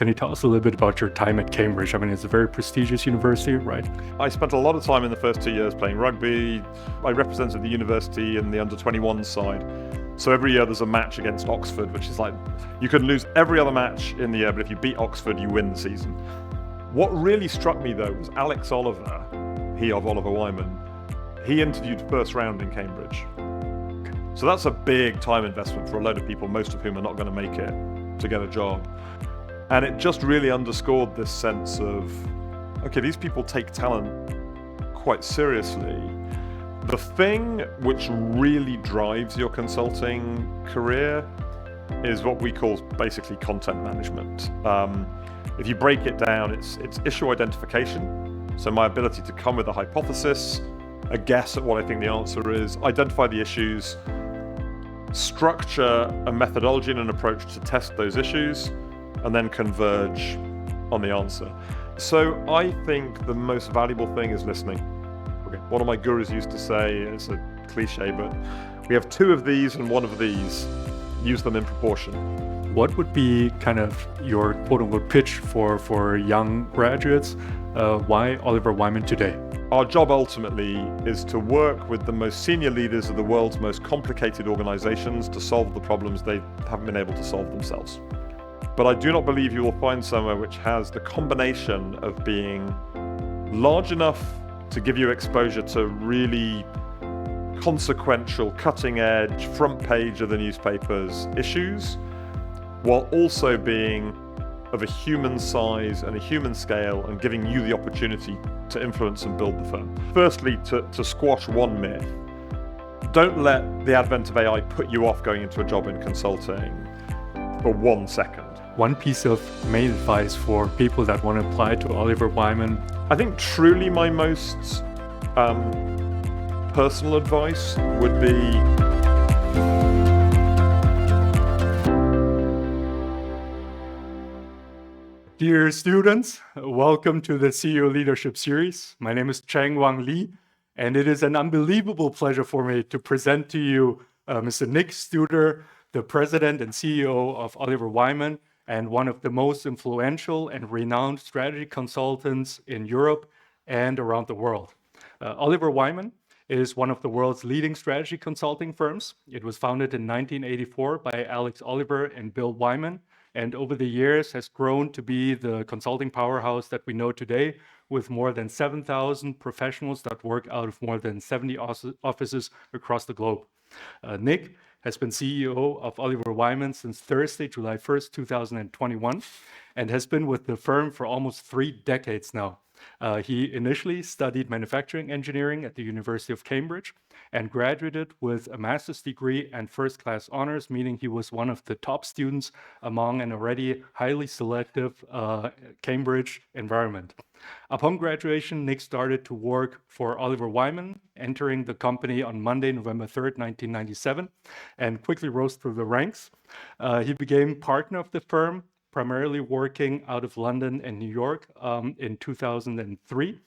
Can you tell us a little bit about your time at Cambridge? I mean, it's a very prestigious university, right? I spent a lot of time in the first 2 years playing rugby. I represented the university in the under-21 side. So every year there's a match against Oxford, which is like, you can lose every other match in the year, but if you beat Oxford, you win the season. What really struck me though was Alex Oliver, he of Oliver Wyman, he interviewed first round in Cambridge. So that's a big time investment for a load of people, most of whom are not going to make it to get a job. And it just really underscored this sense of, okay, these people take talent quite seriously. The thing which really drives your consulting career is what we call basically content management. If you break it down, it's issue identification. So my ability to come with a hypothesis, a guess at what I think the answer is, identify the issues, structure a methodology and an approach to test those issues, and then converge on the answer. So I think the most valuable thing is listening. One of my gurus used to say, it's a cliche, but we have 2 of these and 1 of these. Use them in proportion. What would be kind of your quote-unquote pitch for young graduates? Why Oliver Wyman today? Our job ultimately is to work with the most senior leaders of the world's most complicated organizations to solve the problems they haven't been able to solve themselves. But I do not believe you will find somewhere which has the combination of being large enough to give you exposure to really consequential, cutting edge, front page of the newspapers issues, while also being of a human size and a human scale and giving you the opportunity to influence and build the firm. Firstly, to squash one myth, don't let the advent of AI put you off going into a job in consulting for 1 second. One piece of main advice for people that want to apply to Oliver Wyman. I think truly my most personal advice would be Dear students, welcome to the CEO Leadership Series. My name is Cheng Wang Li, and it is an unbelievable pleasure for me to present to you Mr. Nick Studer, the president and CEO of Oliver Wyman, and one of the most influential and renowned strategy consultants in Europe and around the world. Oliver Wyman is one of the world's leading strategy consulting firms. It was founded in 1984 by Alex Oliver and Bill Wyman, and over the years has grown to be the consulting powerhouse that we know today, with more than 7,000 professionals that work out of more than 70 offices across the globe. Nick has been CEO of Oliver Wyman since Thursday, July 1st, 2021, and has been with the firm for almost 3 decades now. He initially studied manufacturing engineering at the University of Cambridge and graduated with a master's degree and first-class honors, meaning he was one of the top students among an already highly selective Cambridge environment. Upon graduation, Nick started to work for Oliver Wyman, entering the company on Monday, November 3rd, 1997, and quickly rose through the ranks. He became partner of the firm, primarily working out of London and New York in 2003,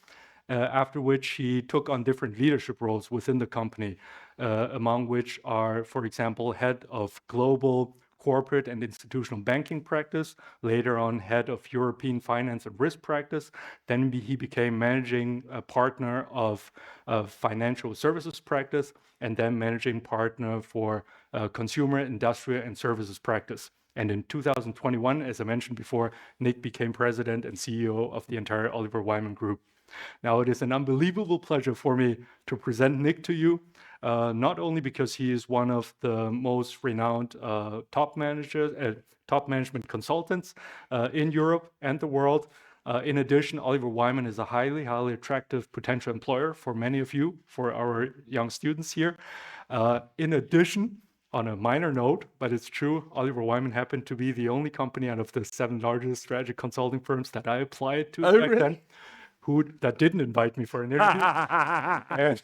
after which he took on different leadership roles within the company, among which are, for example, head of global corporate and institutional banking practice, later on head of European finance and risk practice. Then he became managing partner of financial services practice, and then managing partner for consumer, industrial, and services practice. And in 2021, as I mentioned before, Nick became president and CEO of the entire Oliver Wyman Group. Now, it is an unbelievable pleasure for me to present Nick to you, not only because he is one of the most renowned top management consultants in Europe and the world. In addition, Oliver Wyman is a highly attractive potential employer for many of you, for our young students here. In addition, on a minor note, but it's true, Oliver Wyman happened to be the only company out of the 7 largest strategy consulting firms that I applied to back then, that didn't invite me for an interview. And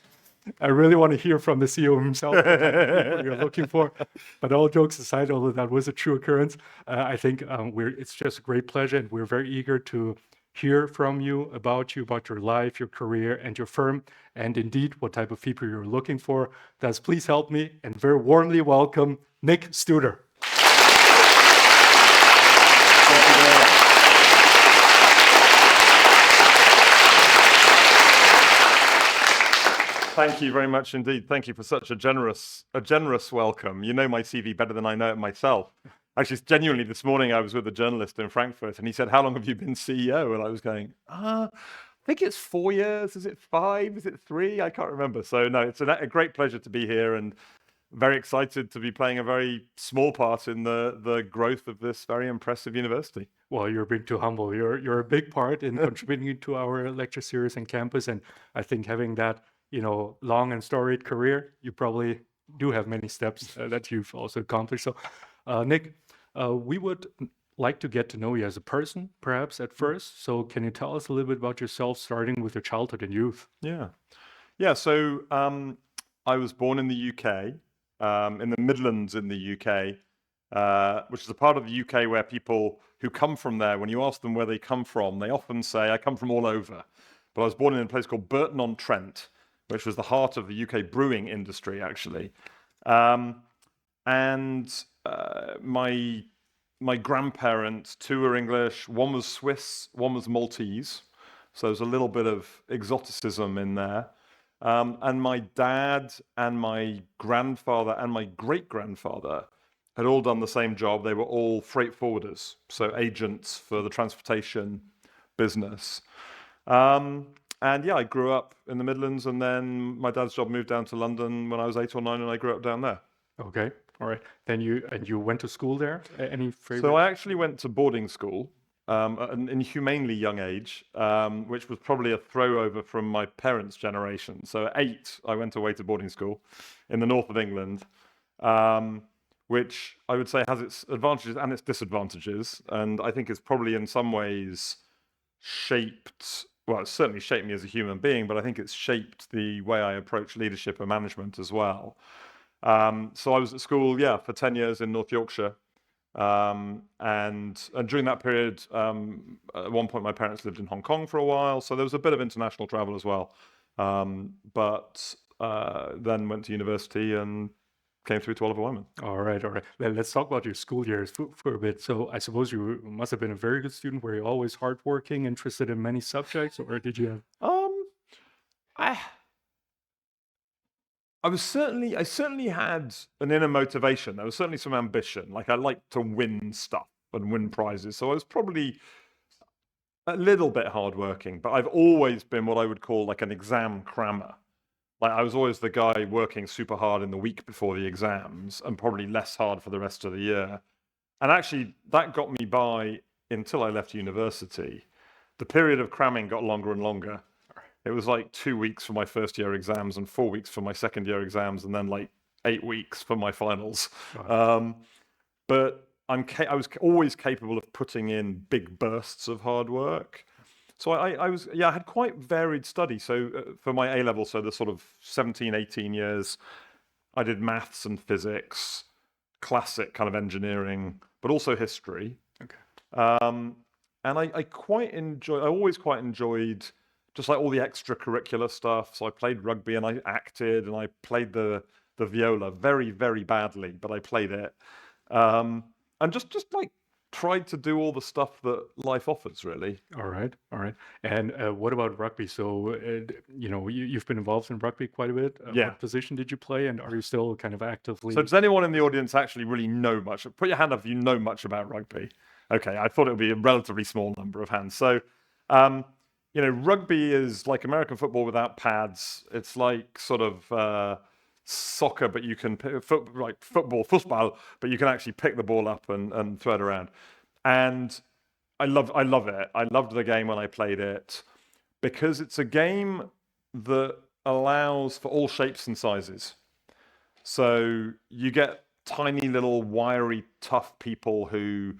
I really want to hear from the CEO himself what you're looking for. But all jokes aside, although that was a true occurrence, I think it's just a great pleasure, and we're very eager to hear from you, about your life, your career, and your firm, and indeed what type of people you're looking for. Thus, please help me and very warmly welcome Nick Studer. Thank you very much. Thank you very much indeed. Thank you for such a generous welcome. You know my CV better than I know it myself. Actually, genuinely, this morning I was with a journalist in Frankfurt, and he said, "How long have you been CEO?" And I was going, I think it's 4 years. Is it 5? Is it 3? I can't remember. So no, it's a great pleasure to be here, and very excited to be playing a very small part in the growth of this very impressive university. Well, you're being too humble. You're a big part in contributing to our lecture series and campus, and I think having that long and storied career, you probably do have many steps that you've also accomplished. So, Nick, we would like to get to know you as a person, perhaps at first. So, can you tell us a little bit about yourself, starting with your childhood and youth? Yeah. So I was born in the UK, in the Midlands in the UK, which is a part of the UK where people who come from there, when you ask them where they come from, they often say, "I come from all over." But I was born in a place called Burton-on-Trent, which was the heart of the UK brewing industry, actually. My grandparents, 2 were English, 1 was Swiss, 1 was Maltese. So there's a little bit of exoticism in there. And my dad and my grandfather and my great-grandfather had all done the same job. They were all freight forwarders, so agents for the transportation business. And yeah, I grew up in the Midlands, and then my dad's job moved down to London when I was 8 or 9, and I grew up down there. Okay, all right. Then you went to school there? Any favorite? So I actually went to boarding school at an inhumanely young age, which was probably a throwover from my parents' generation. So at 8, I went away to boarding school in the north of England, which I would say has its advantages and its disadvantages. And I think it's probably in some ways it's certainly shaped me as a human being, but I think it's shaped the way I approach leadership and management as well. So I was at school, for 10 years in North Yorkshire. And during that period, at one point, my parents lived in Hong Kong for a while, so there was a bit of international travel as well. But then went to university and came through to Oliver Wyman. All right. Let's talk about your school years for a bit. So I suppose you must have been a very good student. Were you always hardworking, interested in many subjects, or did you have? I certainly had an inner motivation. There was certainly some ambition. Like, I liked to win stuff and win prizes. So I was probably a little bit hardworking, but I've always been what I would call like an exam crammer. Like, I was always the guy working super hard in the week before the exams and probably less hard for the rest of the year. And actually, that got me by until I left university. The period of cramming got longer and longer. It was like 2 weeks for my first year exams and 4 weeks for my second year exams, and then like 8 weeks for my finals. Wow. But I was always capable of putting in big bursts of hard work. So I had quite varied study. So for my A level, so the sort of 17, 18 years, I did maths and physics, classic kind of engineering, but also history. Okay. And I always quite enjoyed just like all the extracurricular stuff. So I played rugby and I acted and I played the viola very, very badly, but I played it. And just like tried to do all the stuff that life offers, really. All right. And what about rugby? So you've been involved in rugby quite a bit. Yeah. What position did you play, and are you still kind of actively? So does anyone in the audience actually really know much? Put your hand up if you know much about rugby. Okay, I thought it would be a relatively small number of hands. So, rugby is like American football without pads. It's like sort of soccer, but you can football, but you can actually pick the ball up and throw it around. And I love it. I loved the game when I played it because it's a game that allows for all shapes and sizes. So you get tiny little wiry, tough people who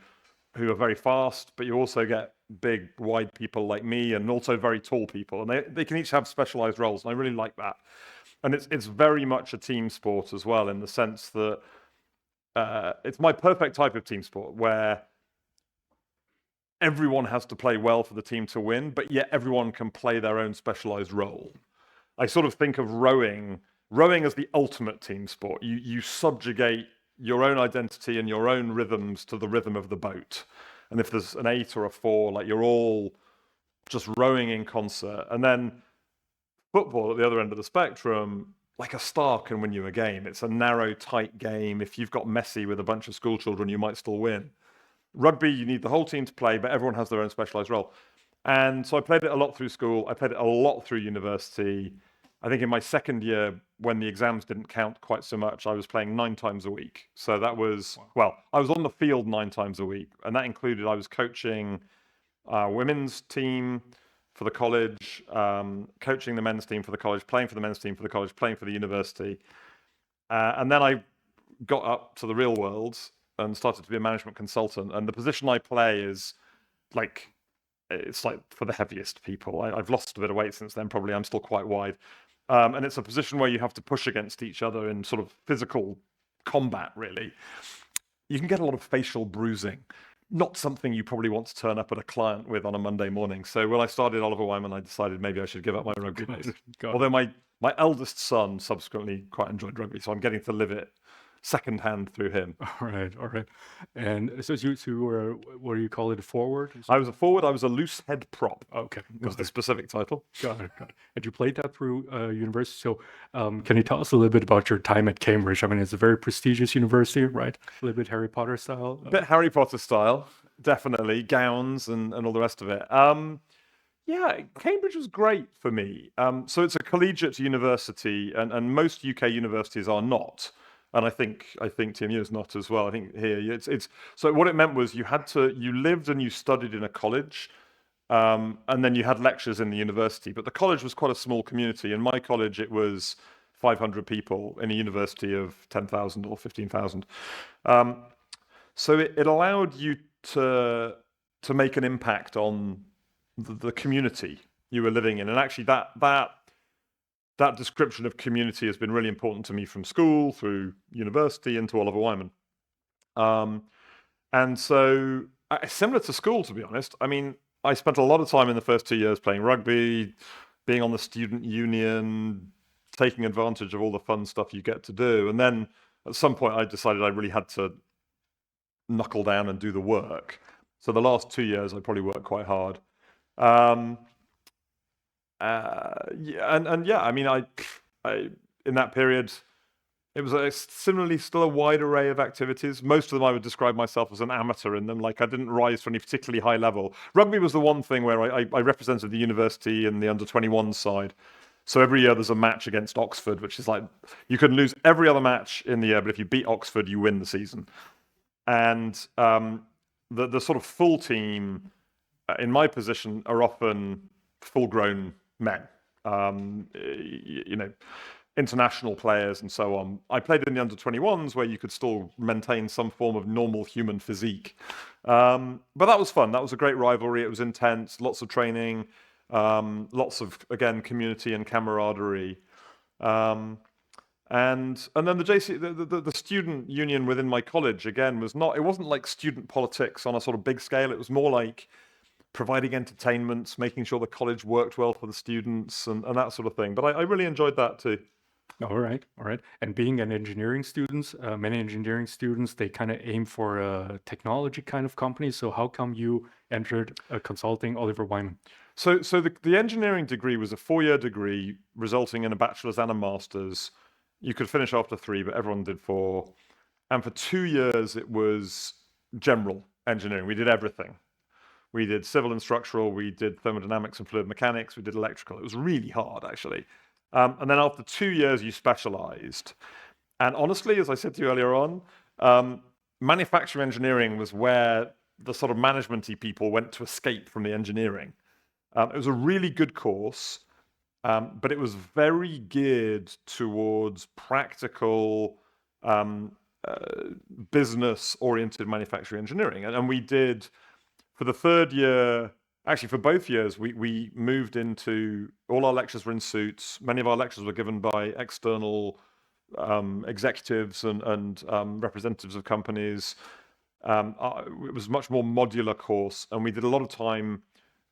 are very fast, but you also get big, wide people like me, and also very tall people, and they can each have specialized roles, and I really like that. And it's very much a team sport as well, in the sense that it's my perfect type of team sport where everyone has to play well for the team to win, but yet everyone can play their own specialized role. I sort of think of rowing as the ultimate team sport. You subjugate your own identity and your own rhythms to the rhythm of the boat. And if there's an 8 or a 4, like, you're all just rowing in concert. And then Football at the other end of the spectrum, like a star can win you a game. It's a narrow, tight game. If you've got Messi with a bunch of school children, you might still win. Rugby, you need the whole team to play, but everyone has their own specialized role. And so I played it a lot through school. I played it a lot through university. I think in my second year, when the exams didn't count quite so much, I was playing 9 times a week. So that was, well, I was on the field 9 times a week. And that included I was coaching women's team for the college, coaching the men's team for the college, playing for the men's team for the college, playing for the university. And then I got up to the real world and started to be a management consultant. And the position I play is like, it's like for the heaviest people. I've lost a bit of weight since then, probably. I'm still quite wide. And it's a position where you have to push against each other in sort of physical combat, really. You can get a lot of facial bruising. Not something you probably want to turn up at a client with on a Monday morning. So when I started Oliver Wyman, I decided maybe I should give up my rugby days. Although my eldest son subsequently quite enjoyed rugby, so I'm getting to live it secondhand through him. All right. And so you were, what do you call it, a forward? I was a forward. I was a loose head prop. Okay, Was the specific title. got it. And you played that through university. So can you tell us a little bit about your time at Cambridge? I mean, it's a very prestigious university, right? A little bit Harry Potter style. A bit Harry Potter style, definitely. Gowns and all the rest of it. Yeah, Cambridge was great for me. So it's a collegiate university, and most UK universities are not. And I think TMU is not as well. I think here it's so what it meant was you lived and you studied in a college, and then you had lectures in the university. But the college was quite a small community. In my college, it was 500 people in a university of 10,000 or 15,000. So it allowed you to make an impact on the community you were living in, and actually that description of community has been really important to me from school through university into Oliver Wyman. And so similar to school, to be honest. I mean, I spent a lot of time in the first 2 years playing rugby, being on the student union, taking advantage of all the fun stuff you get to do. And then at some point I decided I really had to knuckle down and do the work. So the last 2 years I probably worked quite hard. Yeah, I mean, I in that period, it was similarly still a wide array of activities. Most of them I would describe myself as an amateur in them. Like I didn't rise to any particularly high level. Rugby was the one thing where I represented the university and the under-21 side. So every year there's a match against Oxford, which is like you can lose every other match in the year, but if you beat Oxford, you win the season. And the sort of full team in my position are often full-grown men, international players and so on. I played in the under-21s where you could still maintain some form of normal human physique. But that was fun. That was a great rivalry. It was intense, lots of training, lots of, again, community and camaraderie. And then the student union within my college, again, it wasn't like student politics on a sort of big scale. It was more like providing entertainment, making sure the college worked well for the students and that sort of thing. But I really enjoyed that too. All right. And being an engineering student, many engineering students, they kind of aim for a technology kind of company. So how come you entered consulting Oliver Wyman? So the engineering degree was a 4-year degree resulting in a bachelor's and a master's. You could finish after 3, but everyone did 4. And for 2 years, it was general engineering. We did everything. We did civil and structural, we did thermodynamics and fluid mechanics, we did electrical. It was really hard, actually. And then after 2 years, you specialized. And honestly, as I said to you earlier on, manufacturing engineering was where the sort of management-y people went to escape from the engineering. It was a really good course, but it was very geared towards practical, business-oriented manufacturing engineering. And we did... For the 3rd year, actually for both years, we moved into, all our lectures were in suits. Many of our lectures were given by external executives and representatives of companies. It was a much more modular course, and we did a lot of time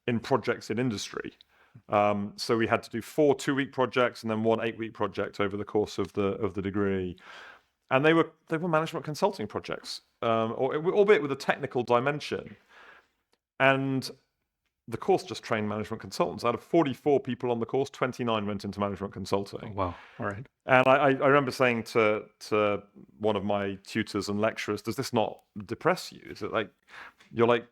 in projects in industry. So we had to do 4 2-week projects and then 1 8-week project over the course of the degree. And they were management consulting projects, albeit with a technical dimension. And the course just trained management consultants. Out of 44 people on the course, 29 went into management consulting. Wow. All right. And I remember saying to one of my tutors and lecturers, does this not depress you? Is it like, you're like,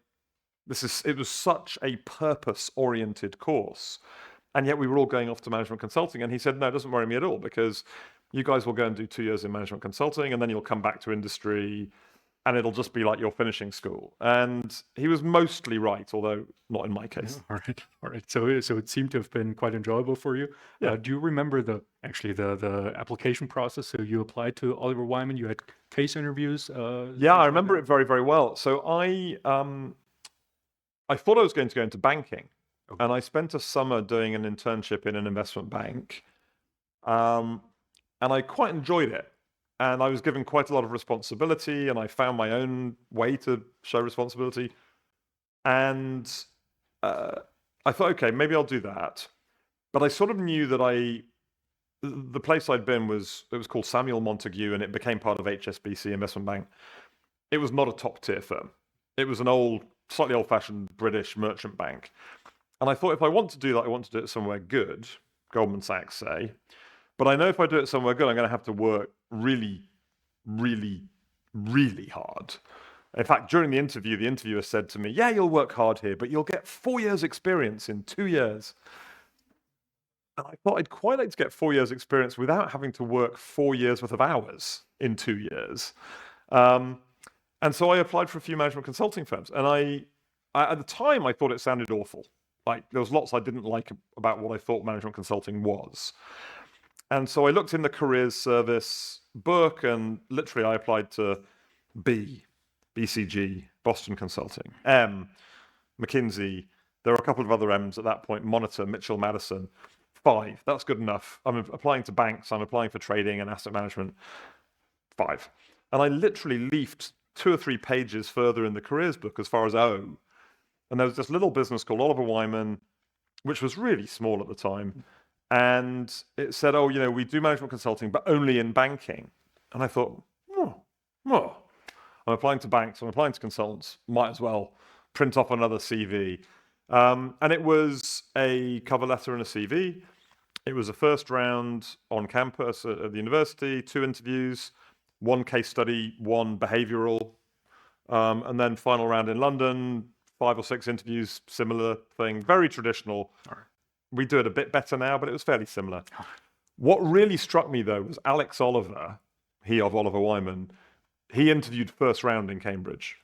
it was such a purpose-oriented course. And yet we were all going off to management consulting. And he said, no, it doesn't worry me at all, because you guys will go and do 2 years in management consulting, and then you'll come back to industry, and it'll just be like you're finishing school. And he was mostly right, although not in my case. All right. All right. So it seemed to have been quite enjoyable for you. Yeah. Do you remember the application process? So you applied to Oliver Wyman. You had case interviews. Yeah, I remember it very, very well. So I thought I was going to go into banking, and I spent a summer doing an internship in an investment bank, and I quite enjoyed it. And I was given quite a lot of responsibility, and I found my own way to show responsibility. And I thought, okay, maybe I'll do that. But I sort of knew that the place I'd been was called Samuel Montague, and it became part of HSBC Investment Bank. It was not a top tier firm. It was an slightly old-fashioned British merchant bank. And I thought, if I want to do that, I want to do it somewhere good, Goldman Sachs say. But I know if I do it somewhere good, I'm going to have to work really, really, really hard. In fact, during the interviewer said to me, yeah, you'll work hard here, but you'll get 4 years experience in 2 years. And I thought I'd quite like to get 4 years experience without having to work 4 years worth of hours in 2 years. And so I applied for a few management consulting firms. And I at the time, I thought it sounded awful. Like, there was lots I didn't like about what I thought management consulting was. And so I looked in the careers service book, and literally I applied to BCG, Boston Consulting, McKinsey. There were a couple of other M's at that point, Monitor, Mitchell Madison. 5, that's good enough. I'm applying to banks, I'm applying for trading and asset management. 5. And I literally leafed 2 or 3 pages further in the careers book as far as O. And there was this little business called Oliver Wyman, which was really small at the time. And it said, oh, we do management consulting, but only in banking. And I thought, I'm applying to banks, I'm applying to consultants, might as well print off another CV. And it was a cover letter and a CV. It was a first round on campus at the university, 2 interviews, 1 case study, 1 behavioral, and then final round in London, 5 or 6 interviews, similar thing, very traditional. We do it a bit better now, but it was fairly similar. What really struck me, though, was Alex Oliver, he of Oliver Wyman, he interviewed first round in Cambridge.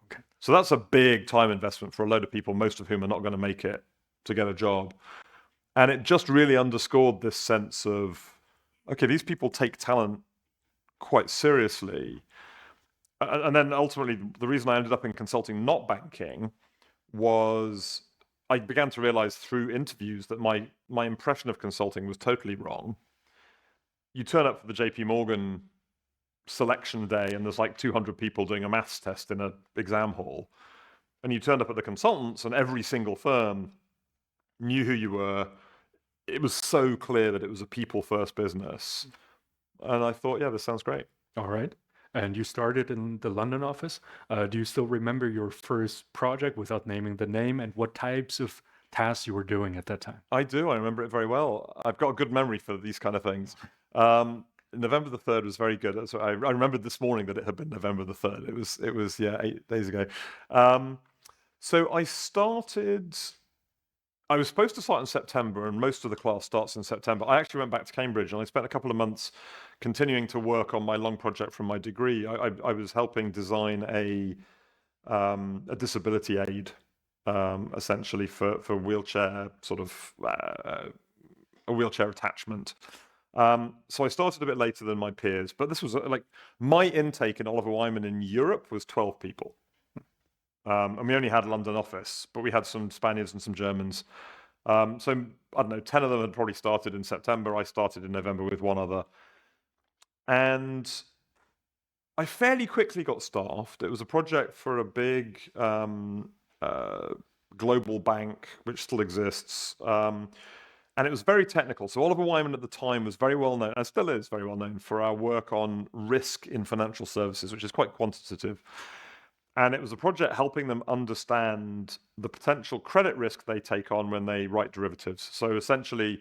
Okay. So that's a big time investment for a load of people, most of whom are not going to make it to get a job. And it just really underscored this sense of, okay, these people take talent quite seriously. And then ultimately, the reason I ended up in consulting, not banking, was I began to realize through interviews that my impression of consulting was totally wrong. You turn up for the JP Morgan selection day, and there's like 200 people doing a maths test in an exam hall. And you turned up at the consultants, and every single firm knew who you were. It was so clear that it was a people-first business. And I thought, yeah, this sounds great. All right. And you started in the London office. Do you still remember your first project without naming the name, and what types of tasks you were doing at that time? I do. I remember it very well. I've got a good memory for these kind of things. November the 3rd was very good. So I remembered this morning that it had been November the 3rd. It was 8 days ago. So I was supposed to start in September, and most of the class starts in September. I actually went back to Cambridge, and I spent a couple of months continuing to work on my long project from my degree. I was helping design a disability aid, essentially for wheelchair, sort of a wheelchair attachment. So I started a bit later than my peers, but this was like my intake in Oliver Wyman in Europe was 12 people. And we only had a London office, but we had some Spaniards and some Germans. So I don't know, 10 of them had probably started in September. I started in November with 1 other. And I fairly quickly got staffed. It was a project for a big global bank, which still exists. And it was very technical. So Oliver Wyman at the time was very well known, and still is very well known, for our work on risk in financial services, which is quite quantitative. And it was a project helping them understand the potential credit risk they take on when they write derivatives. So essentially,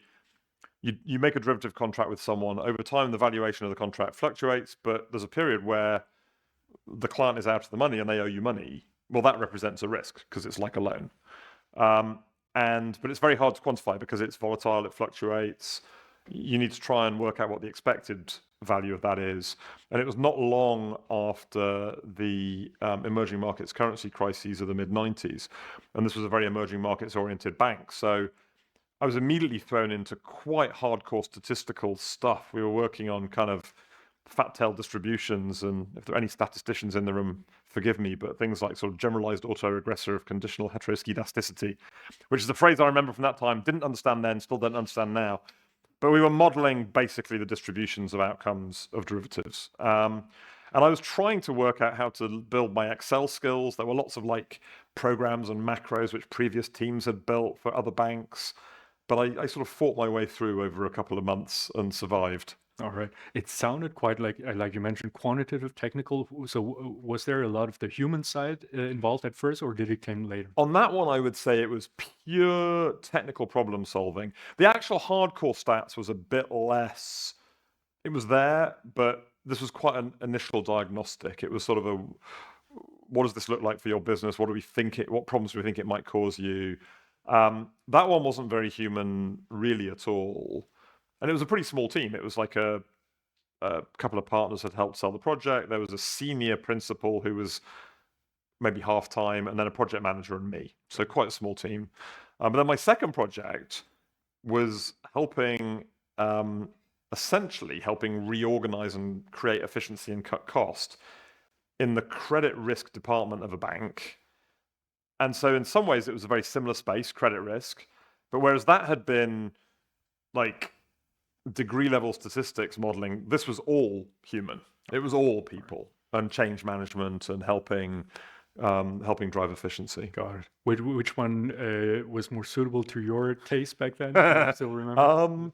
you make a derivative contract with someone. Over time, the valuation of the contract fluctuates, but there's a period where the client is out of the money and they owe you money. Well, that represents a risk because it's like a loan. But it's very hard to quantify because it's volatile, it fluctuates. You need to try and work out what the expected value of that is. And it was not long after the emerging markets currency crises of the mid-90s. And this was a very emerging markets oriented bank. So I was immediately thrown into quite hardcore statistical stuff. We were working on kind of fat tail distributions, and if there are any statisticians in the room, forgive me, but things like sort of generalized autoregressor of conditional heteroskedasticity, which is a phrase I remember from that time, didn't understand then, still don't understand now. But we were modeling basically the distributions of outcomes of derivatives. And I was trying to work out how to build my Excel skills. There were lots of like programs and macros which previous teams had built for other banks. But I sort of fought my way through over a couple of months and survived. All right. It sounded quite like you mentioned, quantitative, technical. So was there a lot of the human side involved at first, or did it come later? On that one, I would say it was pure technical problem solving. The actual hardcore stats was a bit less. It was there, but this was quite an initial diagnostic. It was sort of a, what does this look like for your business? What problems do we think it might cause you? That one wasn't very human really at all. And it was a pretty small team. It was like a couple of partners had helped sell the project. There was a senior principal who was maybe half-time, and then a project manager and me. So quite a small team. But then my second project was essentially helping reorganize and create efficiency and cut cost in the credit risk department of a bank. And so in some ways, it was a very similar space, credit risk. But whereas that had been like degree level statistics modeling, this was all human. It was all people and change management and helping drive efficiency. Got it. Which one was more suitable to your taste back then? Do you still remember?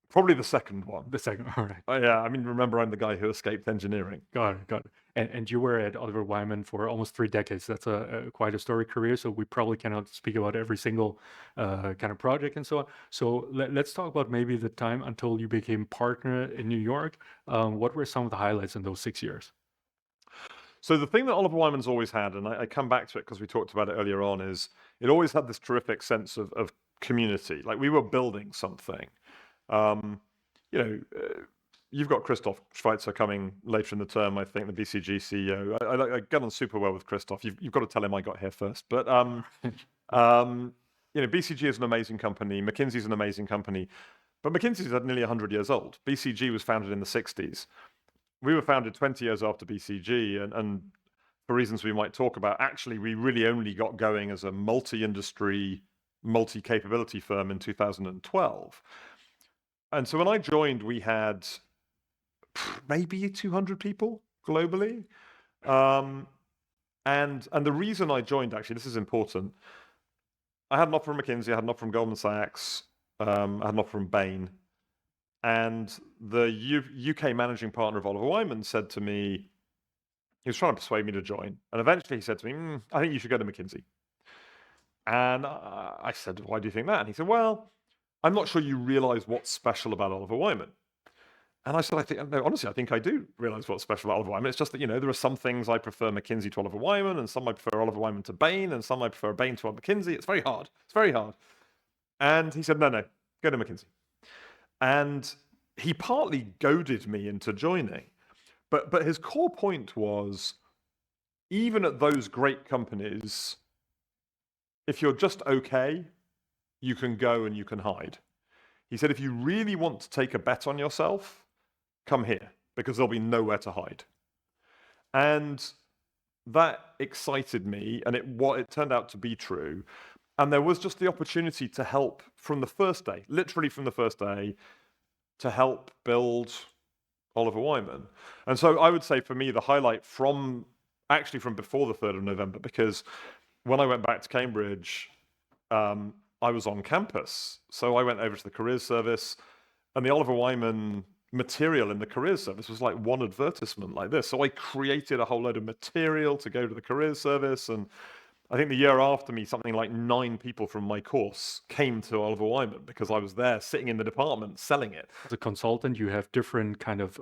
Probably the second one. The second, all right. Yeah, I mean, remember, I'm the guy who escaped engineering. Got it. And you were at Oliver Wyman for almost 3 decades. That's quite a storied career. So we probably cannot speak about every single kind of project and so on. So let's talk about maybe the time until you became partner in New York. What were some of the highlights in those 6 years? So the thing that Oliver Wyman's always had, and I come back to it because we talked about it earlier on, is it always had this terrific sense of community. Like we were building something. You've got Christoph Schweitzer coming later in the term, I think, the BCG CEO. I get on super well with Christoph. You've got to tell him I got here first. But BCG is an amazing company. McKinsey's an amazing company. But McKinsey's nearly 100 years old. BCG was founded in the 60s. We were founded 20 years after BCG, and for reasons we might talk about, actually, we really only got going as a multi-industry, multi-capability firm in 2012. And so when I joined, we had maybe 200 people globally. And the reason I joined, actually, this is important. I had an offer from McKinsey, I had an offer from Goldman Sachs, I had an offer from Bain. And the UK managing partner of Oliver Wyman said to me, he was trying to persuade me to join. And eventually he said to me, I think you should go to McKinsey. And I said, why do you think that? And he said, well, I'm not sure you realize what's special about Oliver Wyman. And I said, honestly, I think I do realize what's special about Oliver Wyman. It's just that, there are some things I prefer McKinsey to Oliver Wyman, and some I prefer Oliver Wyman to Bain, and some I prefer Bain to McKinsey. It's very hard. It's very hard. And he said, no, go to McKinsey. And he partly goaded me into joining. But his core point was, even at those great companies, if you're just okay, you can go and you can hide. He said, if you really want to take a bet on yourself, come here, because there'll be nowhere to hide. And that excited me, and it turned out to be true. And there was just the opportunity to help from the first day, literally from the first day, to help build Oliver Wyman. And so I would say for me, the highlight from before the 3rd of November, because when I went back to Cambridge, I was on campus. So I went over to the careers service, and the Oliver Wyman material in the careers service was like one advertisement like this. So I created a whole load of material to go to the careers service, and I think the year after me, something like 9 people from my course came to Oliver Wyman because I was there sitting in the department selling it. As a consultant, you have different kind of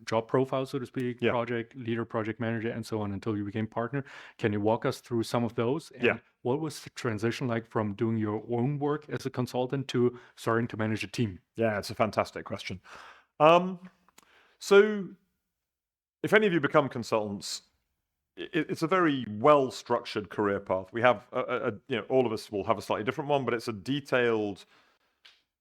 job profiles, so to speak, Yeah. project leader, project manager, and so on until you became partner. Can you walk us through some of those? And Yeah. what was the transition like from doing your own work as a consultant to starting to manage a team? Yeah, it's a fantastic question. So if any of you become consultants, it's a very well-structured career path. We have, all of us will have a slightly different one, but it's a detailed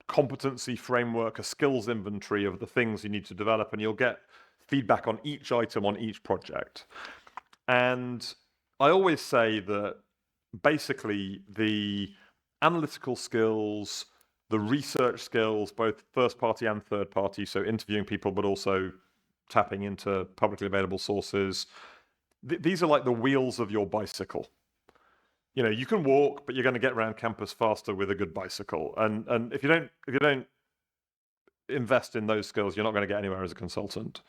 competency framework, a skills inventory of the things you need to develop, and you'll get feedback on each item on each project. And I always say that basically the analytical skills, the research skills, both first party and third party, so interviewing people, but also tapping into publicly available sources. These are like the wheels of your bicycle. You can walk, but you're going to get around campus faster with a good bicycle. And if you don't invest in those skills, you're not going to get anywhere as a consultant.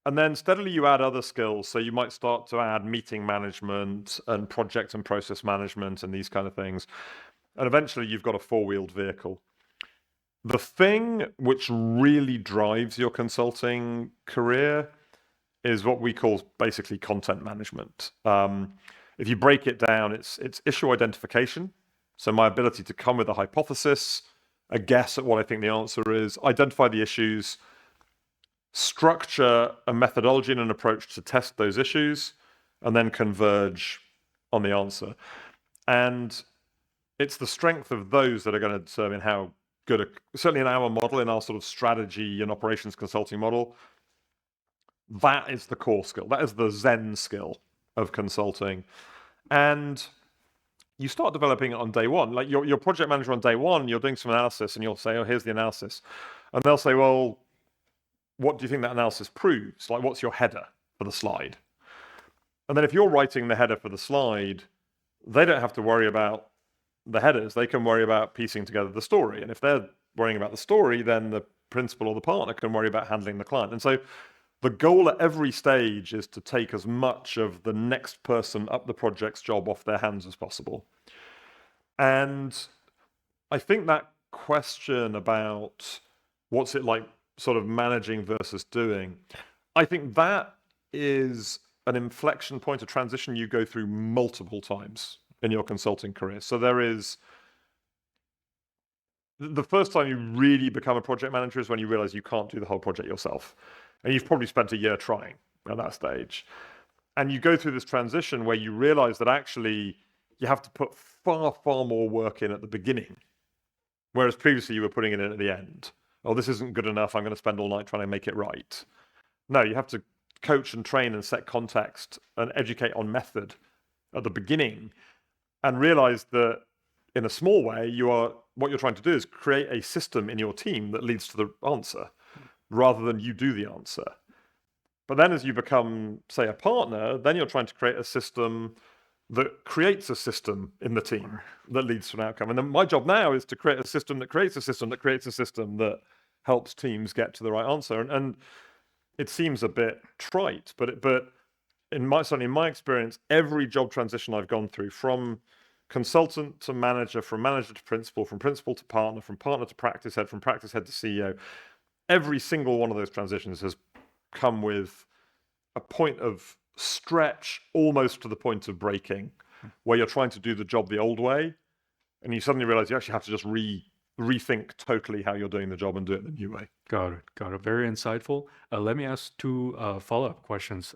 And then steadily you add other skills. So you might start to add meeting management and project and process management and these kind of things. And eventually you've got a 4-wheeled vehicle. The thing which really drives your consulting career is what we call basically content management. If you break it down, it's issue identification. So my ability to come with a hypothesis, a guess at what I think the answer is, identify the issues, structure a methodology and an approach to test those issues, and then converge on the answer. And it's the strength of those that are going to determine how good, certainly in our model, in our sort of strategy and operations consulting model, that is the core skill. That is the Zen skill of consulting. And you start developing it on day one. Like your project manager on day one, you're doing some analysis and you'll say, oh, here's the analysis. And they'll say, well, what do you think that analysis proves? Like, what's your header for the slide? And then if you're writing the header for the slide, they don't have to worry about the headers. They can worry about piecing together the story. And if they're worrying about the story, then the principal or the partner can worry about handling the client. And so the goal at every stage is to take as much of the next person up the project's job off their hands as possible. And I think that question about what's it like sort of managing versus doing, I think that is an inflection point, a transition you go through multiple times in your consulting career. So there is the first time you really become a project manager is when you realize you can't do the whole project yourself. And you've probably spent a year trying at that stage. And you go through this transition where you realize that actually you have to put far, far more work in at the beginning, whereas previously you were putting it in at the end. Oh, this isn't good enough. I'm going to spend all night trying to make it right. No, you have to coach and train and set context and educate on method at the beginning and realize that in a small way, what you're trying to do is create a system in your team that leads to the answer rather than you do the answer. But then as you become, say, a partner, then you're trying to create a system that creates a system in the team that leads to an outcome. And then my job now is to create a system that creates a system that creates a system that helps teams get to the right answer. And it seems a bit trite, but certainly in my experience, every job transition I've gone through, from consultant to manager, from manager to principal, from principal to partner, from partner to practice head, from practice head to CEO, every single one of those transitions has come with a point of stretch almost to the point of breaking, where you're trying to do the job the old way, and you suddenly realize you actually have to just rethink totally how you're doing the job and do it the new way. Got it. Very insightful. Let me ask 2 follow-up questions.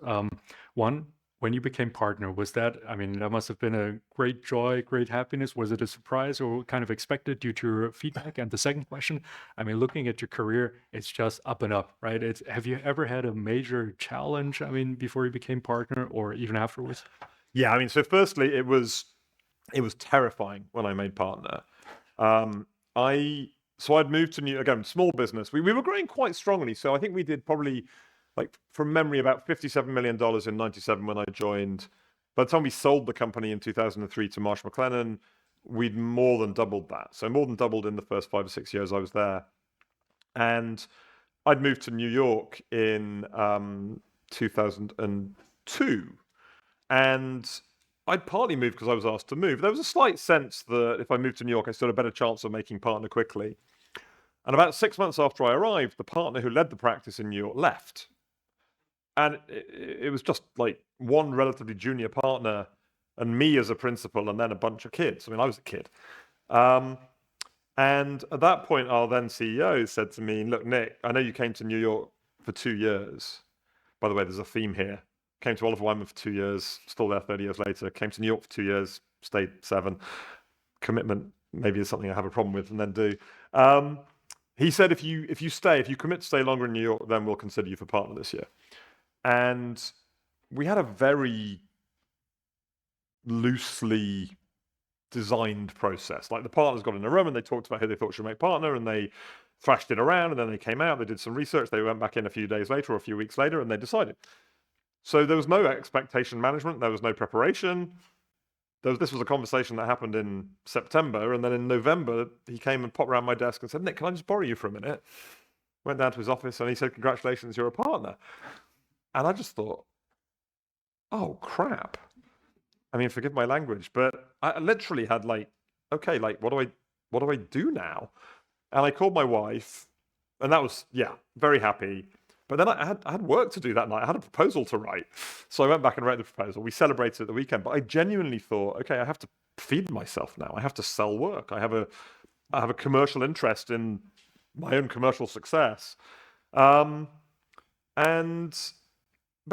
One, when you became partner, that must have been a great joy, great happiness. Was it a surprise or kind of expected due to your feedback? And the second question, looking at your career, it's just up and up, right? Have you ever had a major challenge, before you became partner or even afterwards? Yeah, so firstly, it was terrifying when I made partner. I'd moved to small business. We were growing quite strongly. So I think we did probably, like from memory, about $57 million in 97 when I joined. By the time we sold the company in 2003 to Marsh McLennan, we'd more than doubled that. So more than doubled in the first 5 or 6 years I was there. And I'd moved to New York in 2002, and I'd partly moved because I was asked to move. There was a slight sense that if I moved to New York, I stood a better chance of making partner quickly. And about 6 months after I arrived, the partner who led the practice in New York left. And it was just like one relatively junior partner and me as a principal, and then a bunch of kids. I mean, I was a kid. And at that point, our then CEO said to me, "Look, Nick, I know you came to New York for 2 years. By the way, there's a theme here. Came to Oliver Wyman for 2 years, still there 30 years later. Came to New York for 2 years, stayed 7. Commitment maybe is something I have a problem with and then do." He said, if you commit to stay longer in New York, then we'll consider you for partner this year. And we had a very loosely designed process. Like, the partners got in a room and they talked about who they thought should make partner, and they thrashed it around, and then they came out, they did some research, they went back in a few days later or a few weeks later, and they decided. So there was no expectation management, there was no preparation. This was a conversation that happened in September, and then in November, he came and popped around my desk and said, "Nick, can I just borrow you for a minute?" Went down to his office and he said, "Congratulations, you're a partner." And I just thought, oh crap. I mean, forgive my language, but I literally had okay, what do I do now? And I called my wife, and that was, yeah, very happy. But then I had work to do that night. I had a proposal to write. So I went back and wrote the proposal. We celebrated at the weekend, but I genuinely thought, okay, I have to feed myself now. I have to sell work. I have a commercial interest in my own commercial success. But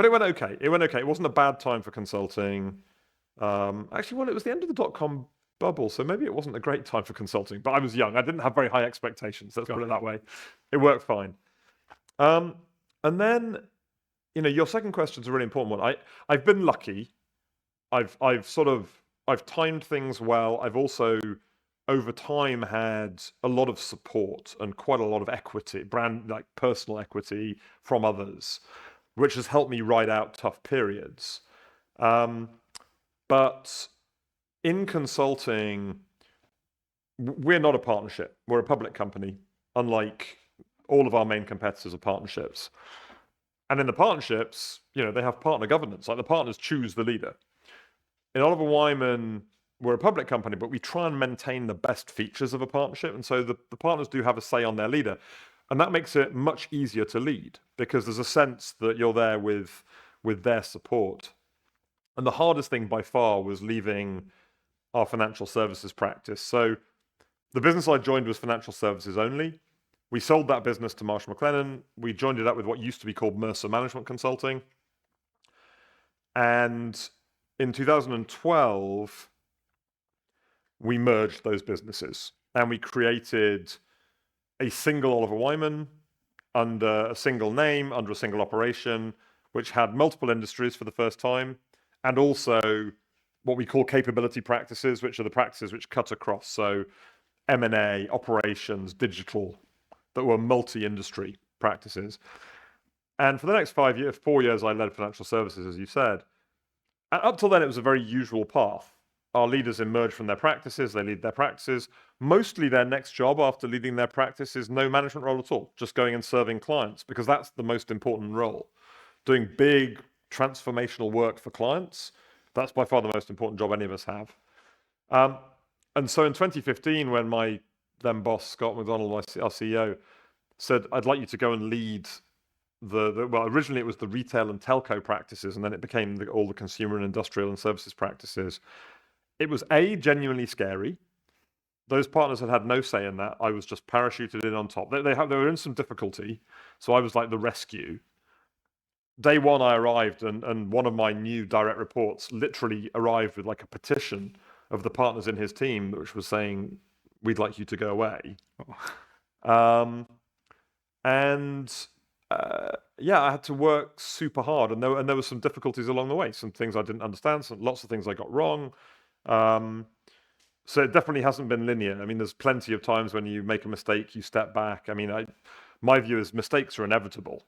it went okay. It wasn't a bad time for consulting. Actually, well, it was the end of the dot-com bubble, so maybe it wasn't a great time for consulting, but I was young. I didn't have very high expectations. Let's put it that way. It worked fine. And then, your second question is a really important one. I've been lucky. I've timed things well. I've also, over time, had a lot of support and quite a lot of equity, personal equity from others, which has helped me ride out tough periods. But in consulting, we're not a partnership. We're a public company, unlike all of our main competitors are partnerships. And in the partnerships, they have partner governance. Like, the partners choose the leader. In Oliver Wyman, we're a public company, but we try and maintain the best features of a partnership. And so the partners do have a say on their leader. And that makes it much easier to lead, because there's a sense that you're there with their support. And the hardest thing by far was leaving our financial services practice. So the business I joined was financial services only. We sold that business to Marsh McLennan. We joined it up with what used to be called Mercer Management Consulting. And in 2012, we merged those businesses, and we created a single Oliver Wyman under a single name, under a single operation, which had multiple industries for the first time, and also what we call capability practices, which are the practices which cut across. So M&A, operations, digital, that were multi-industry practices. And for the next 4 years, I led financial services, as you said. And up till then, it was a very usual path. Our leaders emerge from their practices, they lead their practices. Mostly their next job after leading their practice is no management role at all, just going and serving clients, because that's the most important role. Doing big transformational work for clients, that's by far the most important job any of us have. And so in 2015, when my then boss, Scott McDonald, our CEO, said, "I'd like you to go and lead well, originally it was the retail and telco practices, and then it became all the consumer and industrial and services practices." It was genuinely scary. Those partners had no say in that. I was just parachuted in on top. They were in some difficulty, so I was like the rescue. Day one, I arrived, and one of my new direct reports literally arrived with like a petition of the partners in his team, which was saying, "We'd like you to go away." Yeah, I had to work super hard, and there were some difficulties along the way. Some things I didn't understand, lots of things I got wrong. So it definitely hasn't been linear. I mean, there's plenty of times when you make a mistake, you step back. I mean, my view is mistakes are inevitable.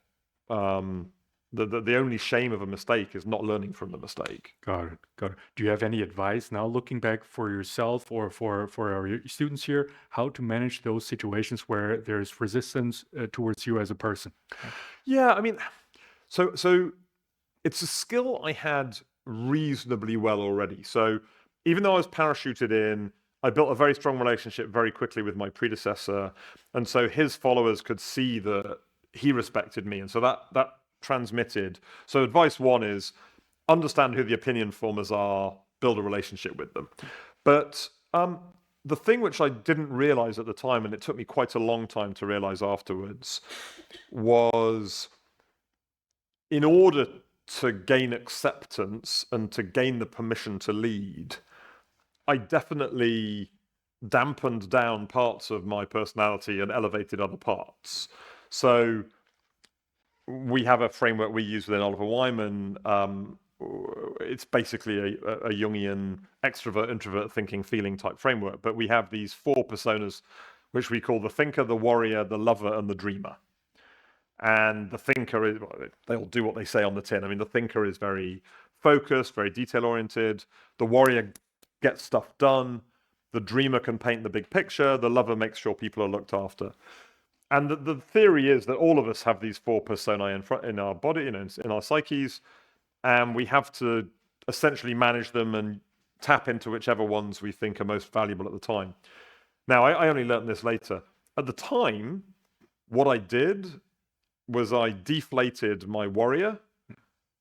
The only shame of a mistake is not learning from the mistake. Got it. Got it. Do you have any advice now, looking back, for yourself or for our students here, how to manage those situations where there's resistance towards you as a person? Yeah, I mean, so it's a skill I had reasonably well already. So even though I was parachuted in, I built a very strong relationship very quickly with my predecessor, and so his followers could see that he respected me, and so that transmitted. So advice one is understand who the opinion formers are, build a relationship with them. But the thing which I didn't realize at the time, and it took me quite a long time to realize afterwards, was in order to gain acceptance and to gain the permission to lead, I definitely dampened down parts of my personality and elevated other parts. So we have a framework we use within Oliver Wyman. It's basically a Jungian extrovert, introvert, thinking, feeling type framework. But we have these 4 personas, which we call the thinker, the warrior, the lover, and the dreamer. And the thinker is, well, they all do what they say on the tin. I mean, the thinker is very focused, very detail oriented. The warrior gets stuff done. The dreamer can paint the big picture. The lover makes sure people are looked after. And the theory is that all of us have these 4 personae in our body, in our psyches, and we have to essentially manage them and tap into whichever ones we think are most valuable at the time. Now, I only learned this later. At the time, what I did was I deflated my warrior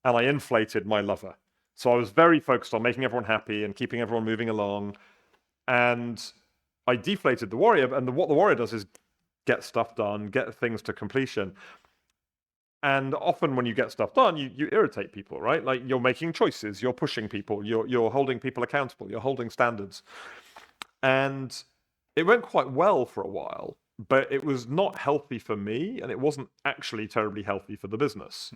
and I inflated my lover. So I was very focused on making everyone happy and keeping everyone moving along. And I deflated the warrior, and what the warrior does is get stuff done, get things to completion. And often when you get stuff done, you irritate people, right? Like, you're making choices, you're pushing people, you're holding people accountable, you're holding standards. And it went quite well for a while, but it was not healthy for me, and it wasn't actually terribly healthy for the business.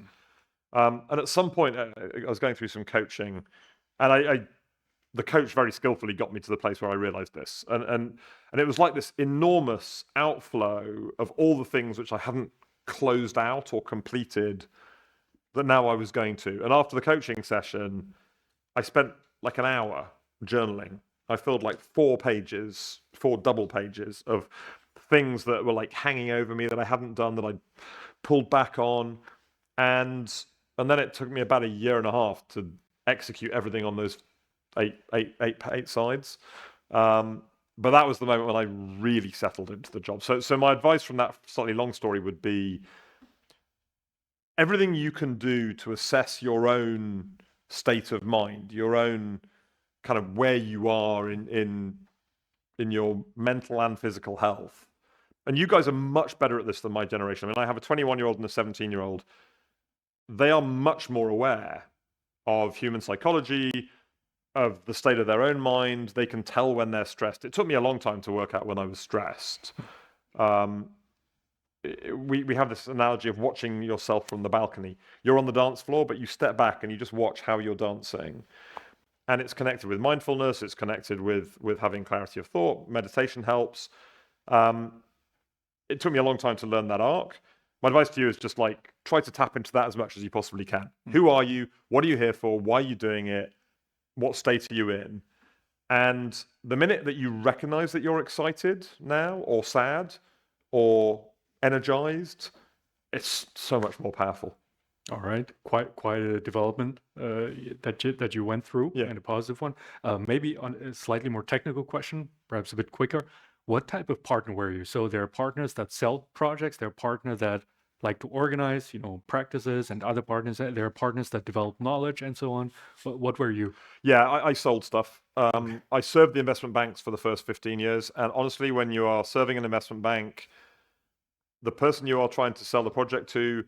And at some point, I was going through some coaching, and the coach very skillfully got me to the place where I realized this. And it was like this enormous outflow of all the things which I hadn't closed out or completed that now I was going to. And after the coaching session, I spent like an hour journaling. I filled like 4 pages, 4 double pages of things that were like hanging over me that I hadn't done, that I pulled back on. And then it took me about a year and a half to execute everything on those eight sides. But that was the moment when I really settled into the job. So my advice from that slightly long story would be everything you can do to assess your own state of mind, your own kind of where you are in your mental and physical health. And you guys are much better at this than my generation. I mean, I have a 21-year-old and a 17-year-old. They are much more aware of human psychology, of the state of their own mind. They can tell when they're stressed. It took me a long time to work out when I was stressed. We have this analogy of watching yourself from the balcony. You're on the dance floor, but you step back and you just watch how you're dancing. And it's connected with mindfulness. It's connected with having clarity of thought. Meditation helps. It took me a long time to learn that arc. My advice to you is just like, try to tap into that as much as you possibly can. Who are you? What are you here for? Why are you doing it? What state are you in? And the minute that you recognize that you're excited now, or sad, or energized, it's so much more powerful. All right, quite a development that you went through, Yeah. and a positive one. Maybe on a slightly more technical question, perhaps a bit quicker. What type of partner were you? So there are partners that sell projects, there are partners that like to organize, practices, and other partners. There are partners that develop knowledge and so on. What were you? Yeah, I sold stuff. I served the investment banks for the first 15 years. And honestly, when you are serving an investment bank, the person you are trying to sell the project to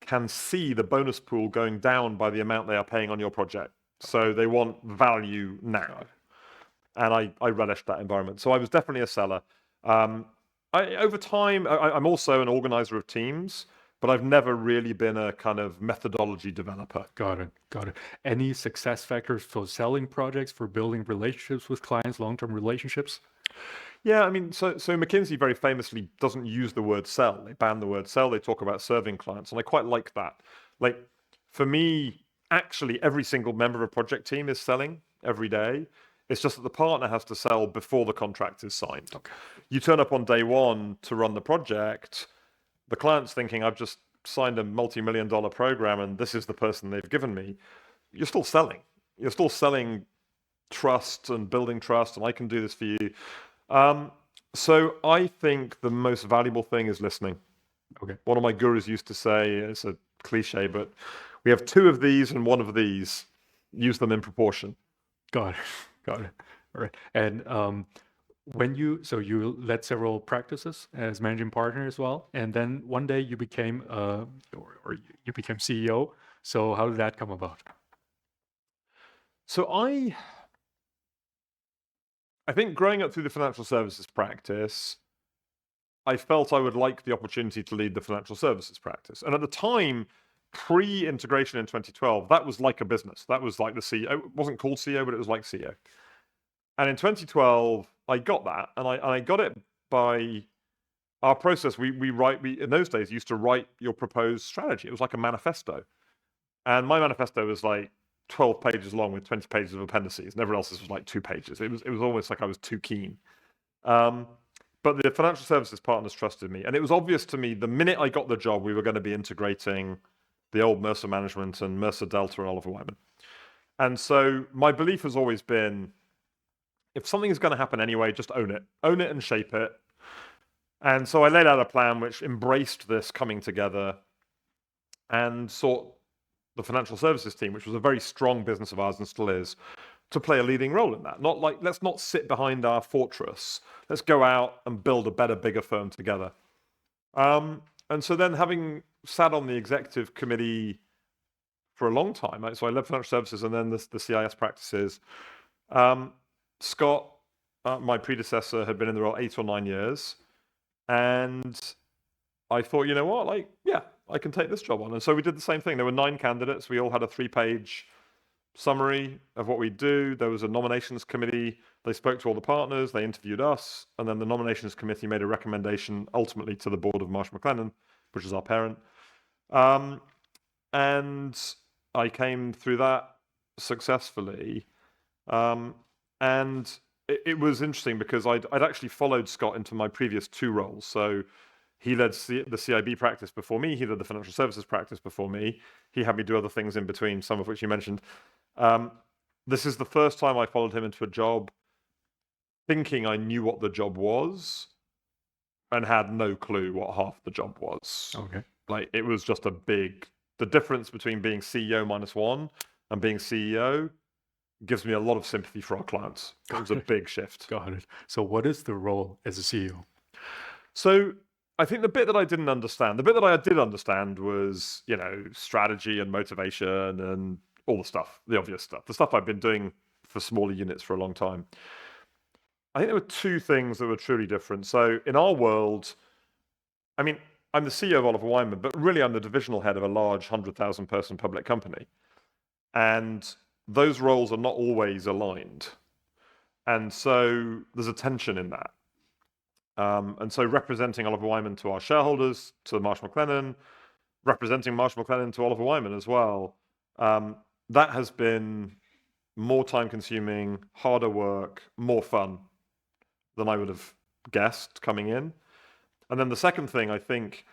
can see the bonus pool going down by the amount they are paying on your project. So they want value now. And I relished that environment. So I was definitely a seller. Over time, I'm also an organizer of teams, but I've never really been a kind of methodology developer. Got it. Any success factors for selling projects, for building relationships with clients, long-term relationships? Yeah, I mean, so McKinsey very famously doesn't use the word sell. They ban the word sell. They talk about serving clients, and I quite like that. Like, for me, actually, every single member of a project team is selling every day. It's just that the partner has to sell before the contract is signed. Okay. You turn up on day one to run the project, the client's thinking, I've just signed a multi-million-dollar program and this is the person they've given me. You're still selling. You're still selling trust and building trust, and I can do this for you. So I think the most valuable thing is listening. Okay. One of my gurus used to say, it's a cliche, but we have 2 of these and 1 of these. Use them in proportion. Got it. Got it. All right. And so you led several practices as managing partner as well, and then one day you became or you became CEO. So how did that come about? So I think growing up through the financial services practice, I felt I would like the opportunity to lead the financial services practice. And at the time, pre-integration in 2012, that was like a business. That was like the CEO. It wasn't called CEO, but it was like CEO. And in 2012, I got that, and I got it by our process. We in those days used to write your proposed strategy. It was like a manifesto, and my manifesto was like 12 pages long with 20 pages of appendices, and everyone else's was like 2 pages. It was almost like I was too keen. But the financial services partners trusted me, and it was obvious to me the minute I got the job we were going to be integrating the old Mercer Management and Mercer Delta and Oliver Wyman. And so my belief has always been, if something is going to happen anyway, just own it and shape it. And so I laid out a plan which embraced this coming together and sought the financial services team, which was a very strong business of ours and still is, to play a leading role in that. Not like, let's not sit behind our fortress. Let's go out and build a better, bigger firm together. And so then, having sat on the executive committee for a long time, so I led financial services and then the CIS practices. Scott, my predecessor, had been in the role 8 or 9 years, and I thought, you know what, like, yeah, I can take this job on. And so we did the same thing. There were 9 candidates. We all had a 3-page summary of what we do. There was a nominations committee. They spoke to all the partners. They interviewed us, and then the nominations committee made a recommendation ultimately to the board of Marsh McLennan, which is our parent. And I came through that successfully. And it was interesting because I'd actually followed Scott into my previous 2 roles. So he led the CIB practice before me. He led the financial services practice before me. He had me do other things in between, some of which you mentioned. This is the first time I followed him into a job thinking I knew what the job was and had no clue what half the job was. Okay. Like, it was just the difference between being CEO -1 and being CEO gives me a lot of sympathy for our clients. It was a big shift. Got it. So what is the role as a CEO? So I think the bit that I didn't understand, the bit that I did understand was, strategy and motivation and all the stuff, the obvious stuff, the stuff I've been doing for smaller units for a long time. I think there were 2 things that were truly different. So in our world, I mean, I'm the CEO of Oliver Wyman, but really I'm the divisional head of a large 100,000 person public company. And those roles are not always aligned. And so there's a tension in that. And so representing Oliver Wyman to our shareholders, to Marsh McLennan, representing Marsh McLennan to Oliver Wyman as well, that has been more time consuming, harder work, more fun than I would have guessed coming in. And then the second thing, I think,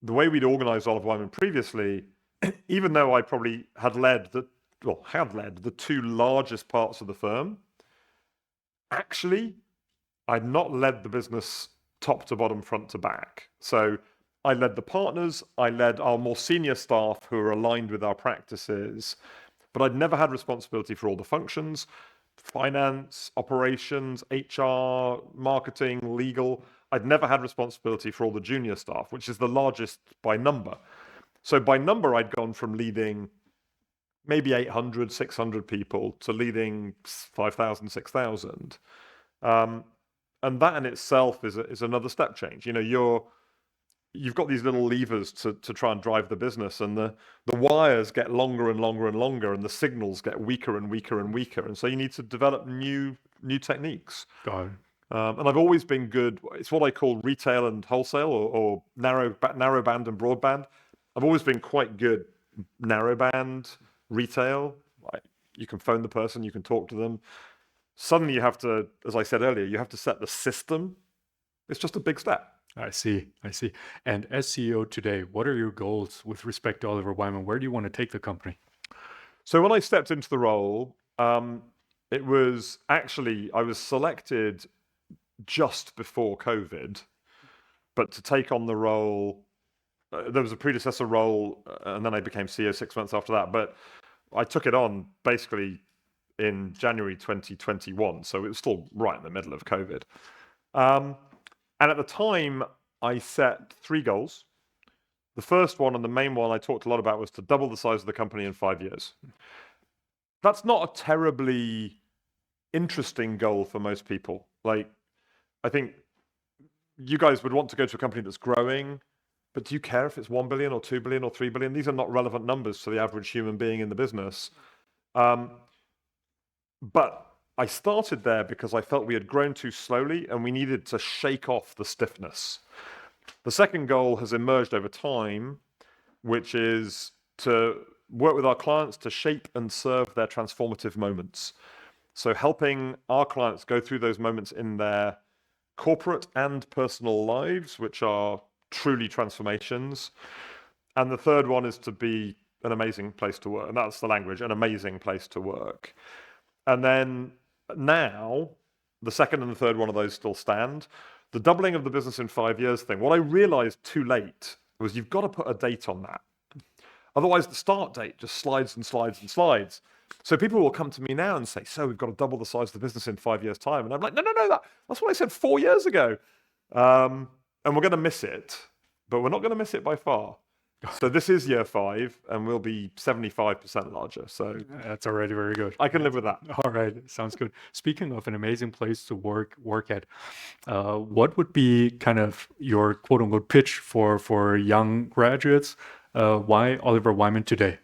the way we'd organized Oliver Wyman previously, even though I probably had led the 2 largest parts of the firm, actually, I'd not led the business top to bottom, front to back. So I led the partners, I led our more senior staff who are aligned with our practices, but I'd never had responsibility for all the functions, finance, operations, HR, marketing, legal. I'd never had responsibility for all the junior staff, which is the largest by number. So by number, I'd gone from leading maybe 800, 600 people to leading 5,000, 6,000. And that in itself is another step change. You've got these little levers to try and drive the business, and the wires get longer and longer and longer, and the signals get weaker and weaker and weaker. And so you need to develop new techniques. Got it. And I've always been good. It's what I call retail and wholesale, or narrow band and broadband. I've always been quite good narrowband retail, like you can phone the person, you can talk to them. Suddenly you have to, as I said earlier, you have to set the system. It's just a big step. I see. And as CEO today, what are your goals with respect to Oliver Wyman? Where do you want to take the company? So when I stepped into the role, it was actually, I was selected just before COVID, but to take on the role, there was a predecessor role, and then I became CEO 6 months after that. But I took it on basically in January 2021, so it was still right in the middle of COVID. And at the time, I set 3 goals. The first one and the main one I talked a lot about was to double the size of the company in 5 years. That's not a terribly interesting goal for most people. Like, I think you guys would want to go to a company that's growing, but do you care if it's 1 billion or 2 billion or 3 billion? These are not relevant numbers to the average human being in the business. But I started there because I felt we had grown too slowly and we needed to shake off the stiffness. The second goal has emerged over time, which is to work with our clients to shape and serve their transformative moments. So helping our clients go through those moments in their corporate and personal lives, which are truly transformations. And the third one is to be an amazing place to work. And that's the language, an amazing place to work. And then now, the second and the third one of those still stand. The doubling of the business in 5 years thing, what I realized too late was you've got to put a date on that. Otherwise, the start date just slides and slides and slides. So people will come to me now and say, so we've got to double the size of the business in 5 years' time. And I'm like, no, that's what I said 4 years ago. And we're going to miss it, but we're not going to miss it by far. So this is year 5, and we'll be 75% larger. So that's already very good. I can live with that. All right, sounds good. Speaking of an amazing place to work at, what would be kind of your quote unquote pitch for young graduates? Why Oliver Wyman today?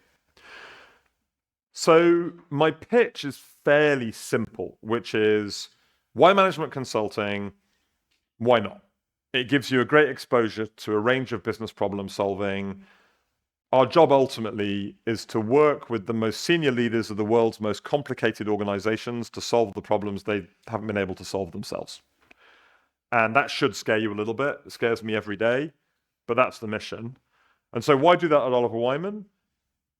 So my pitch is fairly simple, which is why management consulting? Why not? It gives you a great exposure to a range of business problem solving. Our job ultimately is to work with the most senior leaders of the world's most complicated organizations to solve the problems they haven't been able to solve themselves. And that should scare you a little bit. It scares me every day, but that's the mission. And so why do that at Oliver Wyman?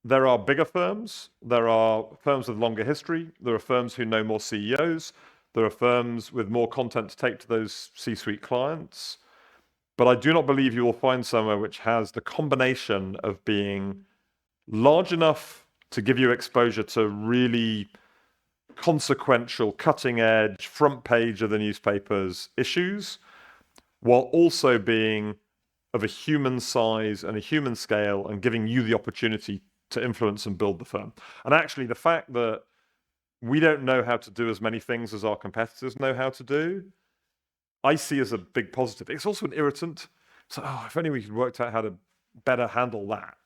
There are bigger firms. There are firms with longer history. There are firms who know more CEOs. There are firms with more content to take to those C-suite clients. But I do not believe you will find somewhere which has the combination of being large enough to give you exposure to really consequential, cutting edge, front page of the newspapers issues, while also being of a human size and a human scale and giving you the opportunity to influence and build the firm. And actually, the fact that we don't know how to do as many things as our competitors know how to do, I see as a big positive. It's also an irritant. So, if only we could work out how to better handle that.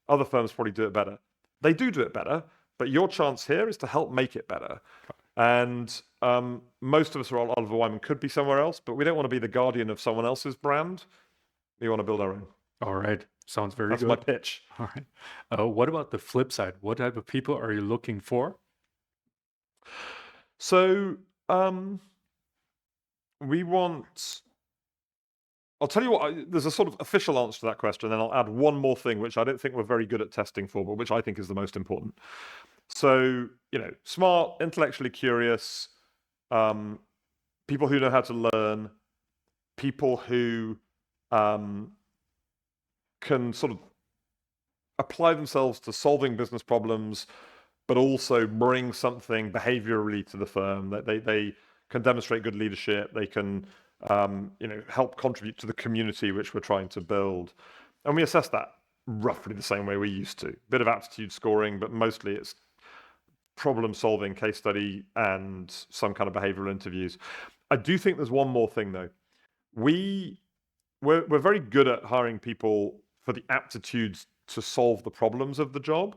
Other firms probably do it better. They do it better, but your chance here is to help make it better. And most of us are Oliver Wyman could be somewhere else, but we don't want to be the guardian of someone else's brand. We want to build our own. All right. Sounds very That's good. my pitch. All right. What about the flip side? What type of people are you looking for? So we want... I'll tell you what, there's a sort of official answer to that question, and I'll add one more thing, which I don't think we're very good at testing for, but which I think is the most important. So, smart, intellectually curious, people who know how to learn, people who can sort of apply themselves to solving business problems, but also bring something behaviorally to the firm. That they can demonstrate good leadership. They can help contribute to the community which we're trying to build. And we assess that roughly the same way we used to. Bit of aptitude scoring, but mostly it's problem solving, case study, and some kind of behavioral interviews. I do think there's one more thing though. We're very good at hiring people for the aptitudes to solve the problems of the job.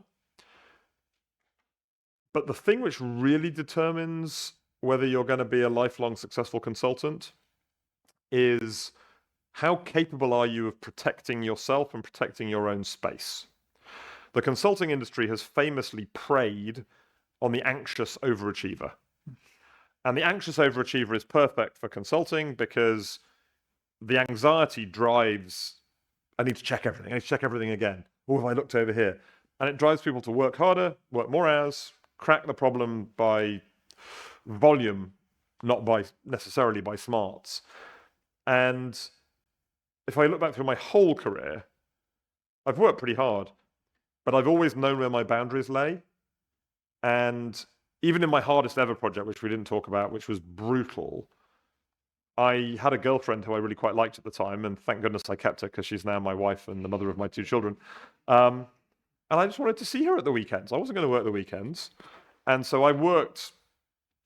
But the thing which really determines whether you're going to be a lifelong successful consultant is how capable are you of protecting yourself and protecting your own space. the consulting industry has famously preyed on the anxious overachiever. And the anxious overachiever is perfect for consulting because the anxiety drives, I need to check everything. I need to check everything again. Oh, have I looked over here? And it drives people to work harder, work more hours, crack the problem by volume, not by necessarily by smarts. And if I look back through my whole career, I've worked pretty hard, but I've always known where my boundaries lay. And even in my hardest ever project, which we didn't talk about, which was brutal, I had a girlfriend who I really quite liked at the time, and thank goodness I kept her because she's now my wife and the mother of my 2 children. And I just wanted to see her at the weekends. I wasn't going to work the weekends. And so I worked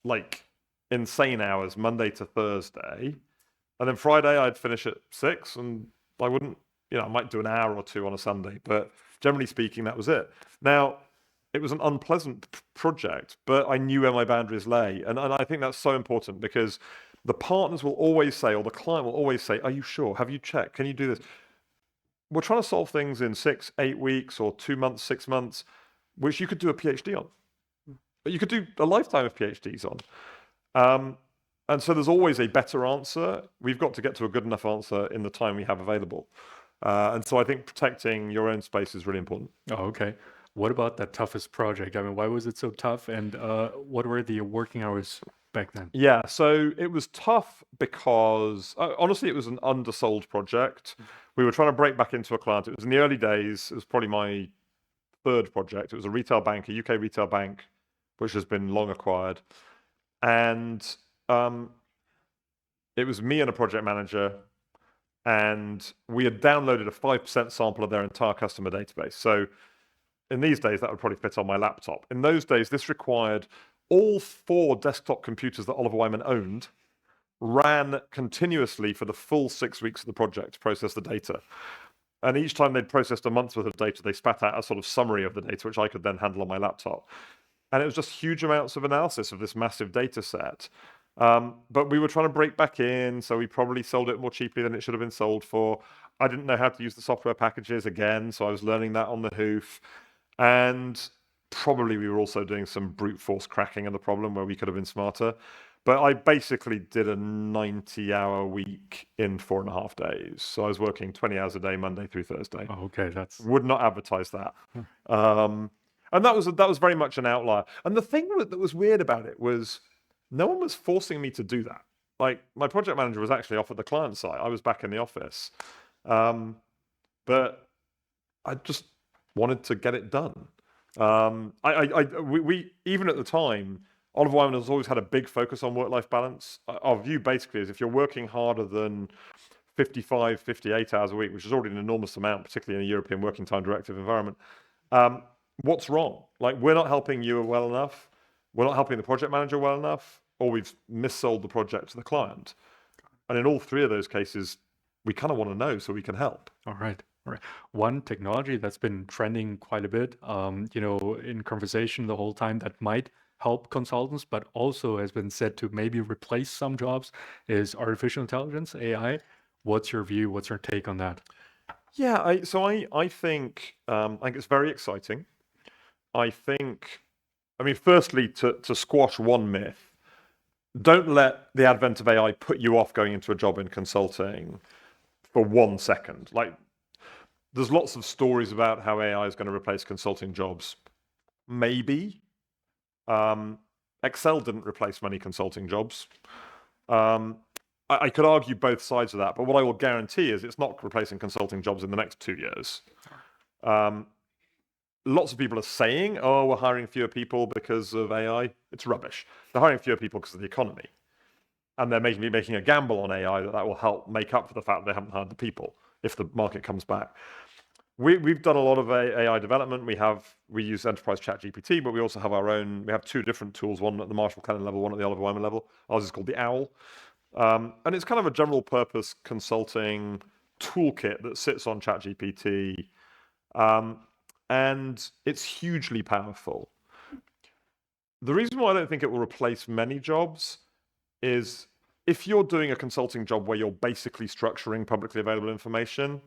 like insane hours, Monday to Thursday. And then Friday I'd finish at 6 and I wouldn't, I might do an hour or 2 on a Sunday, but generally speaking, that was it. Now, it was an unpleasant project, but I knew where my boundaries lay. And I think that's so important because the partners will always say, or the client will always say, are you sure? Have you checked? Can you do this? We're trying to solve things in 6, 8 weeks or 2 months, 6 months, which you could do a PhD on. But you could do a lifetime of PhDs on. And so there's always a better answer. We've got to get to a good enough answer in the time we have available. And so I think protecting your own space is really important. Oh, okay. What about that toughest project? I mean, why was it so tough? And what were the working hours back then? Yeah, so it was tough because honestly, it was an undersold project. We were trying to break back into a client. It was in the early days. It was probably my 3rd project. It was a retail bank, a UK retail bank, which has been long acquired. And it was me and a project manager, and we had downloaded a 5% sample of their entire customer database. So in these days, that would probably fit on my laptop. In those days, this required all 4 desktop computers that Oliver Wyman owned ran continuously for the full 6 weeks of the project to process the data. And each time they'd processed a month's worth of data, they spat out a sort of summary of the data, which I could then handle on my laptop. And it was just huge amounts of analysis of this massive data set. But we were trying to break back in, so we probably sold it more cheaply than it should have been sold for. I didn't know how to use the software packages again, so I was learning that on the hoof. And probably we were also doing some brute force cracking of the problem where we could have been smarter. But I basically did a 90-hour week in 4.5 days. So I was working 20 hours a day, Monday through Thursday. Oh, okay, that's Would not advertise that. And that was very much an outlier. And the thing that was weird about it was no one was forcing me to do that. Like, my project manager was actually off at the client site. I was back in the office. But I just wanted to get it done. We even at the time, Oliver Wyman has always had a big focus on work-life balance. Our view basically is if you're working harder than 55, 58 hours a week, which is already an enormous amount, particularly in a European Working Time Directive environment, what's wrong? Like, we're not helping you well enough, we're not helping the project manager well enough, or we've missold the project to the client. And in all 3 of those cases, we kind of want to know so we can help. all right. All right. One technology that's been trending quite a bit, in conversation the whole time that might help consultants, but also has been said to maybe replace some jobs is artificial intelligence, AI. What's your view? What's your take on that? Yeah, I think it's very exciting. Firstly, to squash one myth, don't let the advent of AI put you off going into a job in consulting for 1 second. Like, there's lots of stories about how AI is going to replace consulting jobs. Maybe. Excel didn't replace many consulting jobs. I could argue both sides of that, but what I will guarantee is it's not replacing consulting jobs in the next 2 years. Lots of people are saying, oh, we're hiring fewer people because of AI. It's rubbish. They're hiring fewer people because of the economy. And they're making a gamble on AI that will help make up for the fact they haven't hired the people if the market comes back. We've done a lot of AI development. We use Enterprise ChatGPT, but we also have our own. We have 2 different tools, one at the Marshall McLennan level, one at the Oliver Wyman level. Ours is called the OWL. And it's kind of a general purpose consulting toolkit that sits on ChatGPT. And it's hugely powerful. The reason why I don't think it will replace many jobs is if you're doing a consulting job where you're basically structuring publicly available information,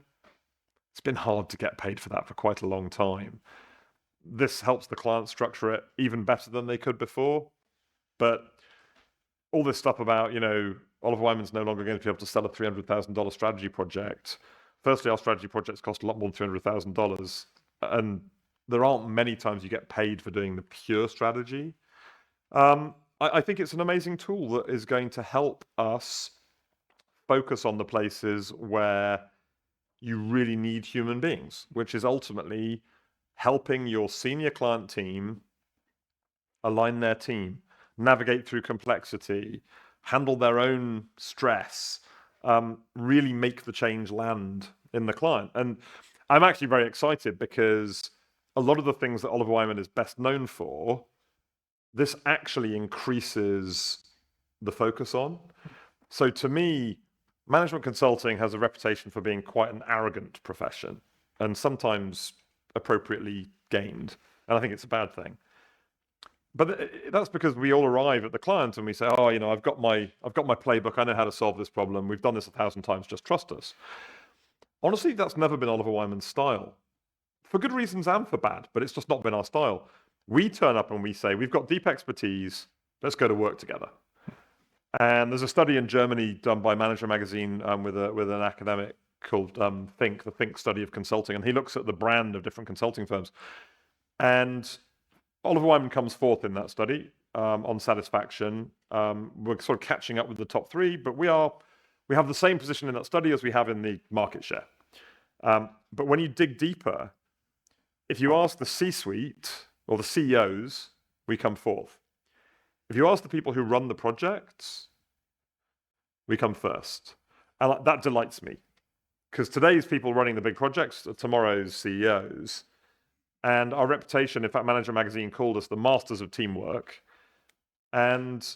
it's been hard to get paid for that for quite a long time. this helps the client structure it even better than they could before. But all this stuff about, Oliver Wyman's no longer going to be able to sell a $300,000 strategy project. Firstly, our strategy projects cost a lot more than $300,000. And there aren't many times you get paid for doing the pure strategy. I think it's an amazing tool that is going to help us focus on the places where you really need human beings, which is ultimately helping your senior client team align their team, navigate through complexity, handle their own stress, really make the change land in the client. And I'm actually very excited because a lot of the things that Oliver Wyman is best known for, this actually increases the focus on. So to me, management consulting has a reputation for being quite an arrogant profession, and sometimes appropriately gained. And I think it's a bad thing. But that's because we all arrive at the client and we say, oh, I've got my playbook. I know how to solve this problem. We've done this 1,000 times. Just trust us. Honestly, that's never been Oliver Wyman's style, for good reasons and for bad, but it's just not been our style. We turn up and we say, we've got deep expertise. Let's go to work together. And there's a study in Germany done by Manager Magazine with an academic called Think, the Think study of consulting. And he looks at the brand of different consulting firms. And Oliver Wyman comes fourth in that study on satisfaction. We're sort of catching up with the top three, but we have the same position in that study as we have in the market share. But when you dig deeper, if you ask the C-suite or the CEOs, we come fourth. If you ask the people who run the projects, we come first. And that delights me, because today's people running the big projects are tomorrow's CEOs. And our reputation, in fact, Manager Magazine called us the masters of teamwork. And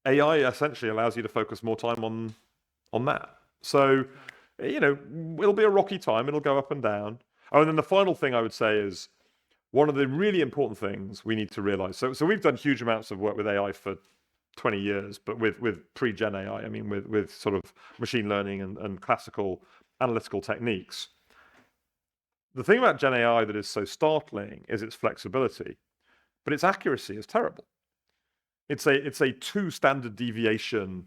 AI essentially allows you to focus more time on that. So, it'll be a rocky time. It'll go up and down. Oh, and then the final thing I would say is one of the really important things we need to realize. So we've done huge amounts of work with AI for 20 years, but with pre-gen AI, I mean, with sort of machine learning and classical analytical techniques. The thing about Gen AI that is so startling is its flexibility, but its accuracy is terrible. It's a 2 standard deviation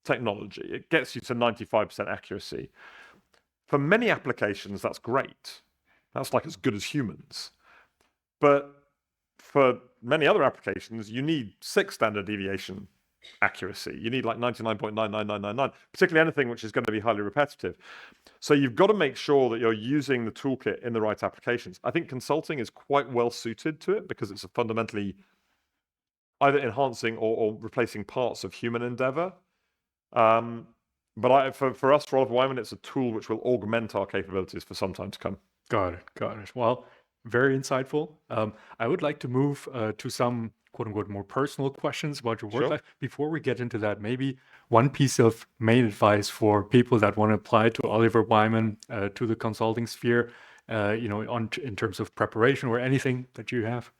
technology. It gets you to 95% accuracy. For many applications, that's great. That's like as good as humans. But for many other applications, you need 6 standard deviation accuracy. You need like 99.99999, particularly anything which is going to be highly repetitive. So you've got to make sure that you're using the toolkit in the right applications. I think consulting is quite well suited to it because it's a fundamentally either enhancing or replacing parts of human endeavor. But for us, for Oliver Wyman, it's a tool which will augment our capabilities for some time to come. Got it. Well, very insightful. I would like to move to some quote-unquote more personal questions about your work Sure. life. Before we get into that, maybe one piece of main advice for people that want to apply to Oliver Wyman, to the consulting sphere, in terms of preparation or anything that you have.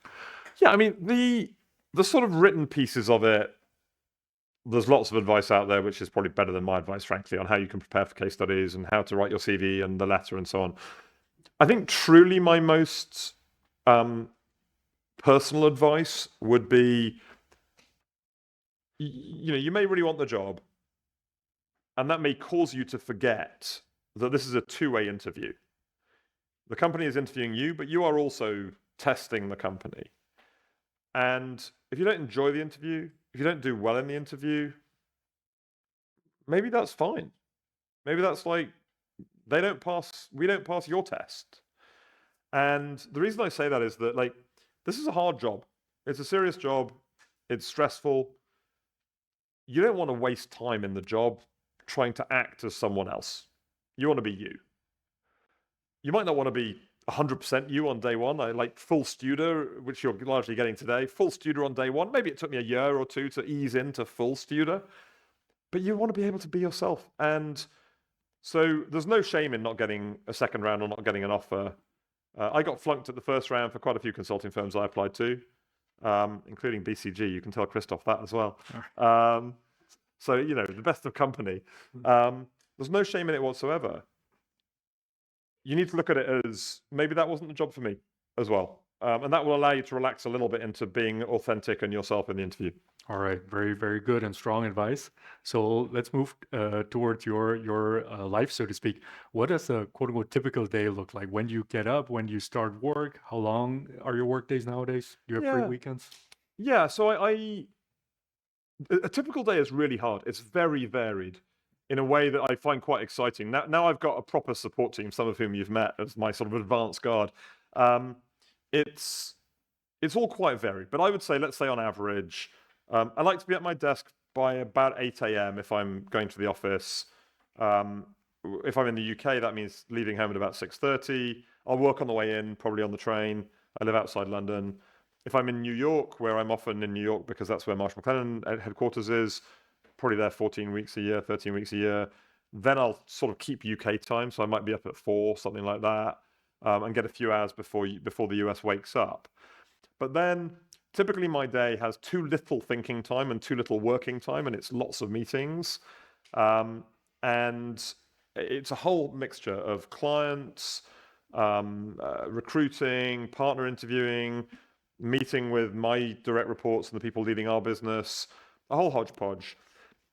Yeah, I mean, the sort of written pieces of it, there's lots of advice out there, which is probably better than my advice, frankly, on how you can prepare for case studies and how to write your CV and the letter and so on. I think truly my most personal advice would be, you may really want the job, and that may cause you to forget that this is a two-way interview. The company is interviewing you, but you are also testing the company. And if you don't enjoy the interview, if you don't do well in the interview, maybe that's fine. Maybe that's like, we don't pass your test. And the reason I say that is that, like, this is a hard job. It's a serious job. It's stressful. You don't want to waste time in the job trying to act as someone else. You want to be you. You might not want to be 100% you on day one. I like full Studer, which you're largely getting today. Full Studer on day one. Maybe it took me a year or two to ease into full Studer. But you want to be able to be yourself. And so there's no shame in not getting a second round or not getting an offer. I got flunked at the first round for quite a few consulting firms I applied to, including BCG. You can tell Christoph that as well. So, the best of company. There's no shame in it whatsoever. You need to look at it as maybe that wasn't the job for me as well. And that will allow you to relax a little bit into being authentic and yourself in the interview. All right, very, very good and strong advice. So let's move towards your life, so to speak. What does a quote unquote typical day look like? When do you get up? When do you start work? How long are your work days nowadays? Do you have free Yeah. weekends? Yeah, so a typical day is really hard. It's very varied in a way that I find quite exciting. Now I've got a proper support team, some of whom you've met as my sort of advanced guard. It's all quite varied, but I would say, let's say on average, I like to be at my desk by about 8 a.m. if I'm going to the office. If I'm in the UK, that means leaving home at about 6:30. I'll work on the way in, probably on the train. I live outside London. If I'm in New York, where I'm often in New York because that's where Marsh McLennan headquarters is, probably there 14 weeks a year, 13 weeks a year, then I'll sort of keep UK time. So I might be up at 4, something like that, and get a few hours before the US wakes up. But then typically my day has too little thinking time and too little working time, and it's lots of meetings. And it's a whole mixture of clients, recruiting, partner interviewing, meeting with my direct reports and the people leading our business, a whole hodgepodge.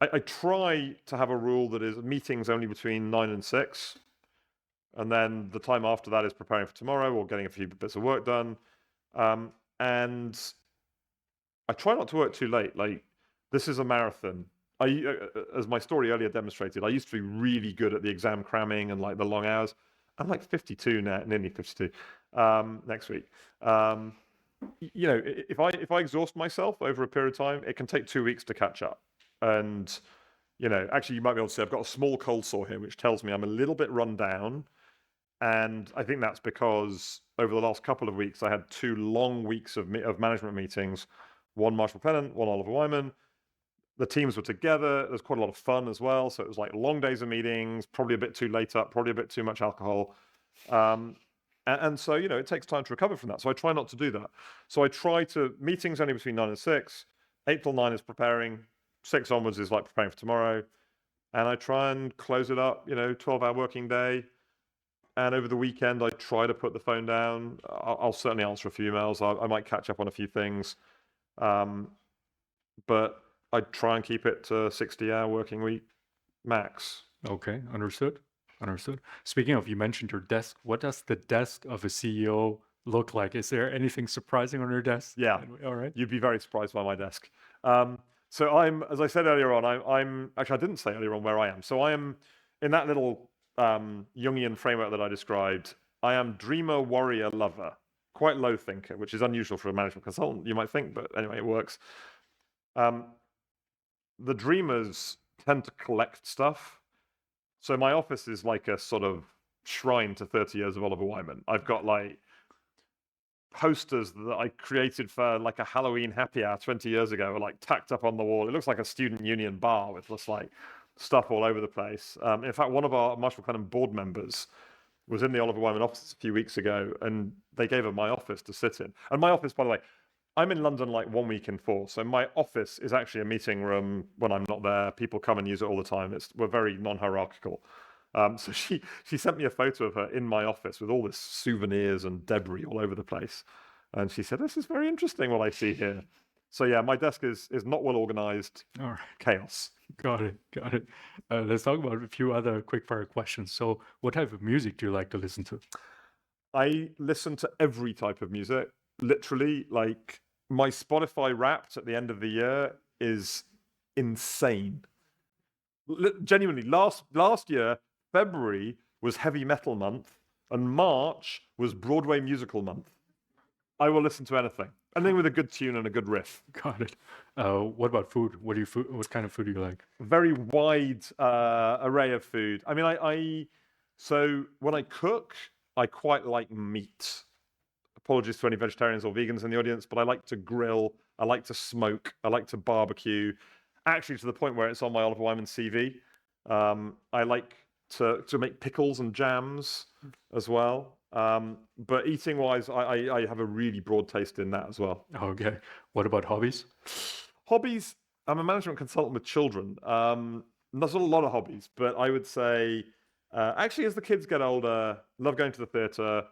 I try to have a rule that is meetings only between 9 and 6. And then the time after that is preparing for tomorrow or getting a few bits of work done. And I try not to work too late. Like, this is a marathon. As my story earlier demonstrated, I used to be really good at the exam cramming and like the long hours. I'm like 52 now, nearly 52 next week. If I exhaust myself over a period of time, it can take 2 weeks to catch up. And actually, you might be able to see I've got a small cold sore here, which tells me I'm a little bit run down. And I think that's because over the last couple of weeks, I had 2 long weeks of management meetings, one Marsh McLennan, one Oliver Wyman. The teams were together. There's quite a lot of fun as well. So it was like long days of meetings, probably a bit too late up, probably a bit too much alcohol. And so, it takes time to recover from that. So I try not to do that. So I try to, meetings only between 9 and 6, 8 till 9 is preparing, 6 onwards is like preparing for tomorrow. And I try and close it up, 12-hour working day. And over the weekend, I try to put the phone down. I'll certainly answer a few emails. I might catch up on a few things. But I try and keep it to 60-hour working week max. Okay, understood. Speaking of, you mentioned your desk. What does the desk of a CEO look like? Is there anything surprising on your desk? Yeah. All right. You'd be very surprised by my desk. So as I said earlier on, I'm actually, I didn't say earlier on where I am. So I am in that little Jungian framework that I described. I am dreamer, warrior, lover. Quite low thinker, which is unusual for a management consultant, you might think, but anyway, it works. The dreamers tend to collect stuff. So my office is like a sort of shrine to 30 years of Oliver Wyman. I've got like posters that I created for like a Halloween happy hour 20 years ago, are like tacked up on the wall. It looks like a student union bar with just like stuff all over the place. In fact, one of our Marsh McLennan board members was in the Oliver Wyman office a few weeks ago, and they gave her my office to sit in. And my office, by the way, I'm in London like 1 week in 4, so my office is actually a meeting room when I'm not there. People come and use it all the time. We're very non-hierarchical. So she sent me a photo of her in my office with all this souvenirs and debris all over the place. And she said, "This is very interesting what I see here." So yeah, my desk is not well organized. All right. Chaos. Got it. Let's talk about a few other quick-fire questions. So what type of music do you like to listen to? I listen to every type of music. Literally, like my Spotify Wrapped at the end of the year is insane. Genuinely, last year, February was heavy metal month, and March was Broadway musical month. I will listen to anything with a good tune and a good riff. Got it. What about food? What kind of food do you like? Very wide array of food. I mean, so when I cook, I quite like meat. Apologies to any vegetarians or vegans in the audience, but I like to grill, I like to smoke, I like to barbecue, actually to the point where it's on my Oliver Wyman CV. I like to make pickles and jams as well. But eating-wise, I have a really broad taste in that as well. Okay. What about hobbies? Hobbies, I'm a management consultant with children. There's not a lot of hobbies, but I would say, actually, as the kids get older, love going to the theatre,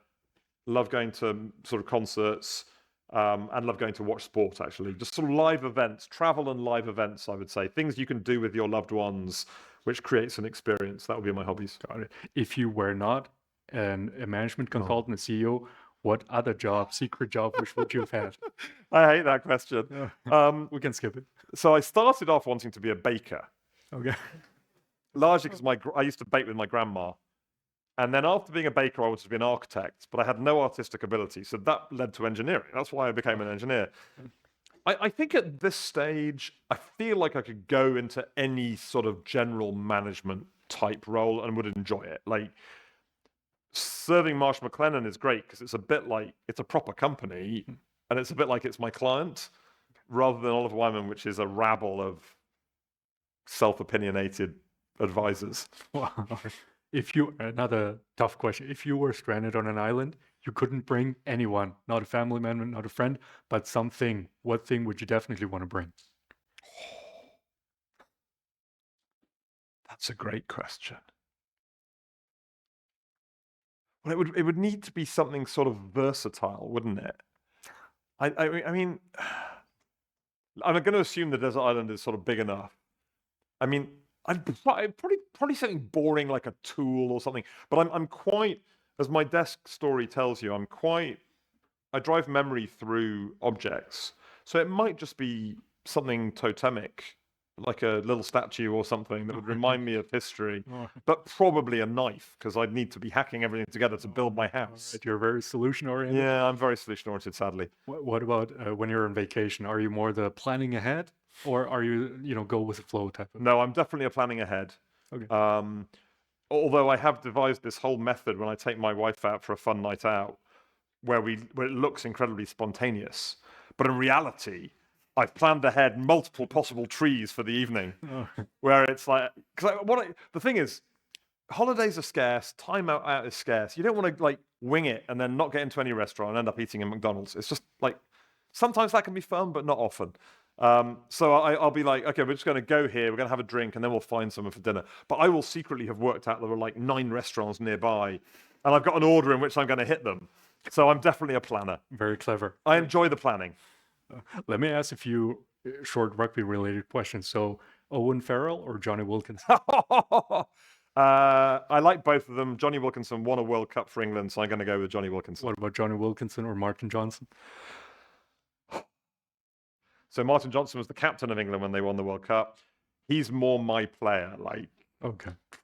love going to sort of concerts, and love going to watch sport, actually. Just sort of live events, travel and live events, I would say. Things you can do with your loved ones, which creates an experience. That would be my hobbies. Got it. If you were not a management consultant, a CEO, what other job, secret job, which would you have had? I hate that question. We can skip it. So I started off wanting to be a baker, Okay. largely because I used to bake with my grandma. And then after being a baker, I wanted to be an architect, but I had no artistic ability. So that led to engineering. That's why I became an engineer. I think at this stage, I feel like I could go into any sort of general management type role and would enjoy it. Like serving Marsh McLennan is great because it's a bit like it's a proper company and it's a bit like it's my client rather than Oliver Wyman, which is a rabble of self-opinionated advisors. Wow. Another tough question. If you were stranded on an island, you couldn't bring anyone, not a family member, not a friend, but something. What thing would you definitely want to bring? That's a great question. Well, it would need to be something sort of versatile, wouldn't it? I mean, I'm going to assume the desert island is sort of big enough. I mean, I'd probably something boring like a tool or something. But I'm quite, as my desk story tells you, I drive memory through objects. So it might just be something totemic, like a little statue or something that would remind me of history, but probably a knife because I'd need to be hacking everything together to build my house. You're very solution oriented. Yeah, I'm very solution oriented, sadly. What about when you're on vacation? Are you more the planning ahead, or are you go with the flow type of? No, I'm definitely a planning ahead. Okay. Although I have devised this whole method when I take my wife out for a fun night out, where it looks incredibly spontaneous, but in reality, I've planned ahead multiple possible trees for the evening, where it's like, the thing is, holidays are scarce, time out is scarce. You don't want to like wing it and then not get into any restaurant and end up eating in McDonald's. It's just like, sometimes that can be fun, but not often. So I'll be like, okay, we're just going to go here, we're going to have a drink, and then we'll find somewhere for dinner. But I will secretly have worked out there were like 9 restaurants nearby, and I've got an order in which I'm going to hit them. So I'm definitely a planner. Very clever. I enjoy the planning. Let me ask a few short rugby-related questions. So, Owen Farrell or Johnny Wilkinson? I like both of them. Johnny Wilkinson won a World Cup for England, so I'm going to go with Johnny Wilkinson. What about Johnny Wilkinson or Martin Johnson? So Martin Johnson was the captain of England when they won the World Cup. He's more my player, like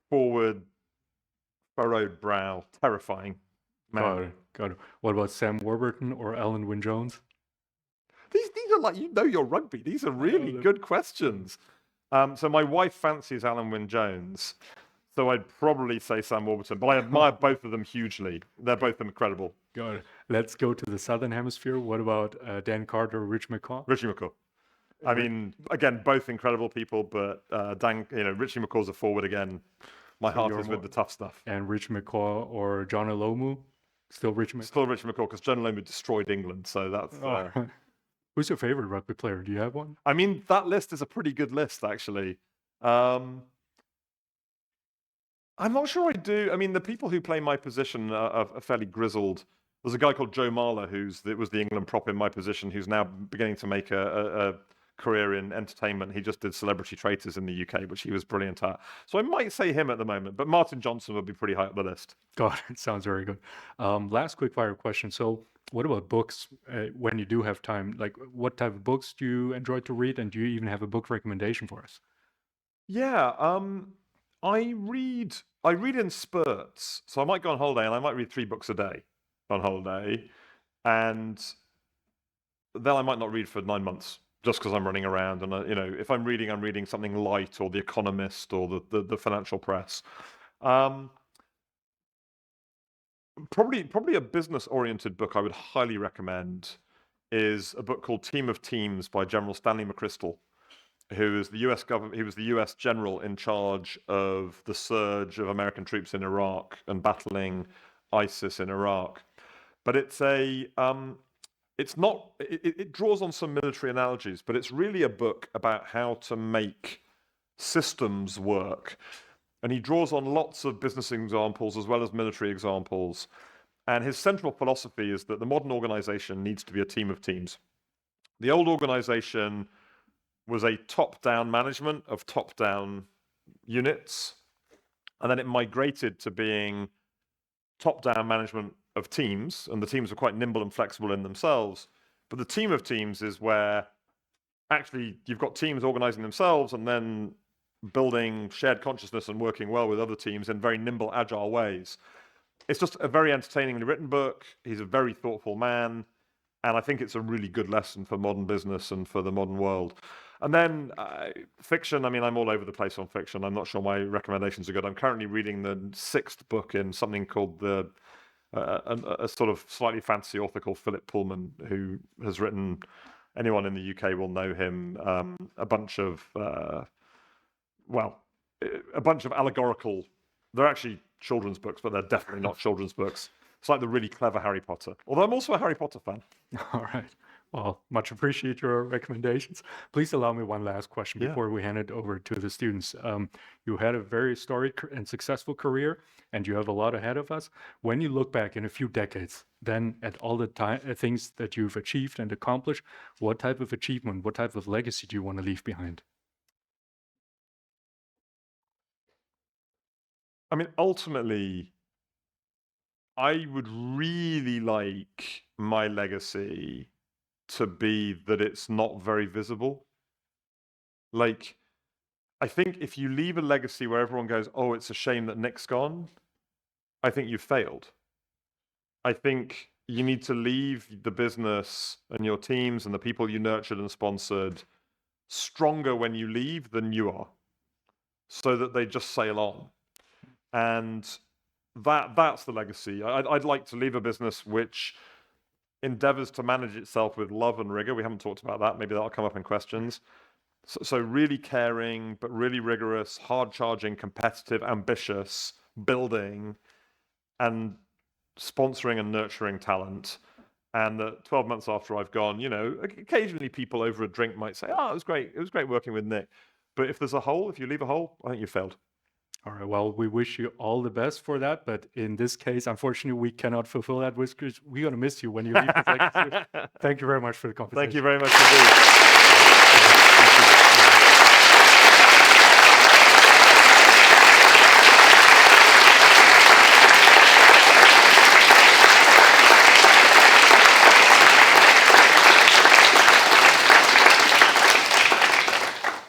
forward, furrowed brow, terrifying man. Got it. What about Sam Warburton or Alan Wynne-Jones? These are like, your rugby. These are really good questions. So my wife fancies Alan Wynne-Jones, so I'd probably say Sam Warburton, but I admire both of them hugely. They're both incredible. Got it. Let's go to the Southern Hemisphere. What about Dan Carter or Rich McCaw? Richie McCaw. I mean, again, both incredible people, but Richie McCaw's a forward again. My heart is with the tough stuff. And Rich McCaw or John Olomu? Still Rich McCaw? Still Rich McCaw, because John Olomu destroyed England, so that's... Who's your favorite rugby player? Do you have one? I mean, that list is a pretty good list, actually. I'm not sure I do. I mean, the people who play my position are fairly grizzled. There's a guy called Joe Marler, was the England prop in my position, who's now beginning to make a career in entertainment. He just did Celebrity Traitors in the UK, which he was brilliant at. So I might say him at the moment, but Martin Johnson would be pretty high up the list. God, it sounds very good. Last quick fire question. So what about books when you do have time? Like, what type of books do you enjoy to read? And do you even have a book recommendation for us? Yeah, I read in spurts. So I might go on holiday and I might read 3 books a day on holiday. And then I might not read for 9 months just because I'm running around. And, if I'm reading something light or The Economist or the financial press. Probably a business-oriented book I would highly recommend is a book called Team of Teams by General Stanley McChrystal, who is the U.S. government. He was the U.S. general in charge of the surge of American troops in Iraq and battling ISIS in Iraq. But it draws on some military analogies, but it's really a book about how to make systems work. And he draws on lots of business examples as well as military examples. And his central philosophy is that the modern organization needs to be a team of teams. The old organization was a top-down management of top-down units, and then it migrated to being top-down management of teams, and the teams were quite nimble and flexible in themselves. But the team of teams is where actually you've got teams organizing themselves and then building shared consciousness and working well with other teams in very nimble, agile ways. It's just a very entertainingly written book. He's a very thoughtful man, and I think it's a really good lesson for modern business and for the modern world. And then fiction, I mean, I'm all over the place on fiction. I'm not sure my recommendations are good. I'm currently reading the 6th book in something called a sort of slightly fantasy author called Philip Pullman, who has written, anyone in the UK will know him, a bunch of allegorical, they're actually children's books, but they're definitely not children's books. It's like the really clever Harry Potter. Although I'm also a Harry Potter fan. All right. Well, much appreciate your recommendations. Please allow me one last question Yeah. before we hand it over to the students. You had a very storied and successful career, and you have a lot ahead of us. When you look back in a few decades, then at all the things that you've achieved and accomplished, what type of achievement, what type of legacy do you want to leave behind? I mean, ultimately, I would really like my legacy to be that it's not very visible. Like, I think if you leave a legacy where everyone goes, oh, it's a shame that Nick's gone, I think you've failed. I think you need to leave the business and your teams and the people you nurtured and sponsored stronger when you leave than you are, so that they just sail on. And that's the legacy. I'd like to leave a business which endeavors to manage itself with love and rigor. We haven't talked about that. Maybe that'll come up in questions. So really caring, but really rigorous, hard-charging, competitive, ambitious, building, and sponsoring and nurturing talent. And 12 months after I've gone, you know, occasionally people over a drink might say, oh, it was great. It was great working with Nick. But if there's a hole, if you leave a hole, I think you failed. All right. Well, we wish you all the best for that. But in this case, unfortunately, we cannot fulfill that wish because we're going to miss you when you leave this legacy. Thank you very much for the conversation. Thank you very much indeed.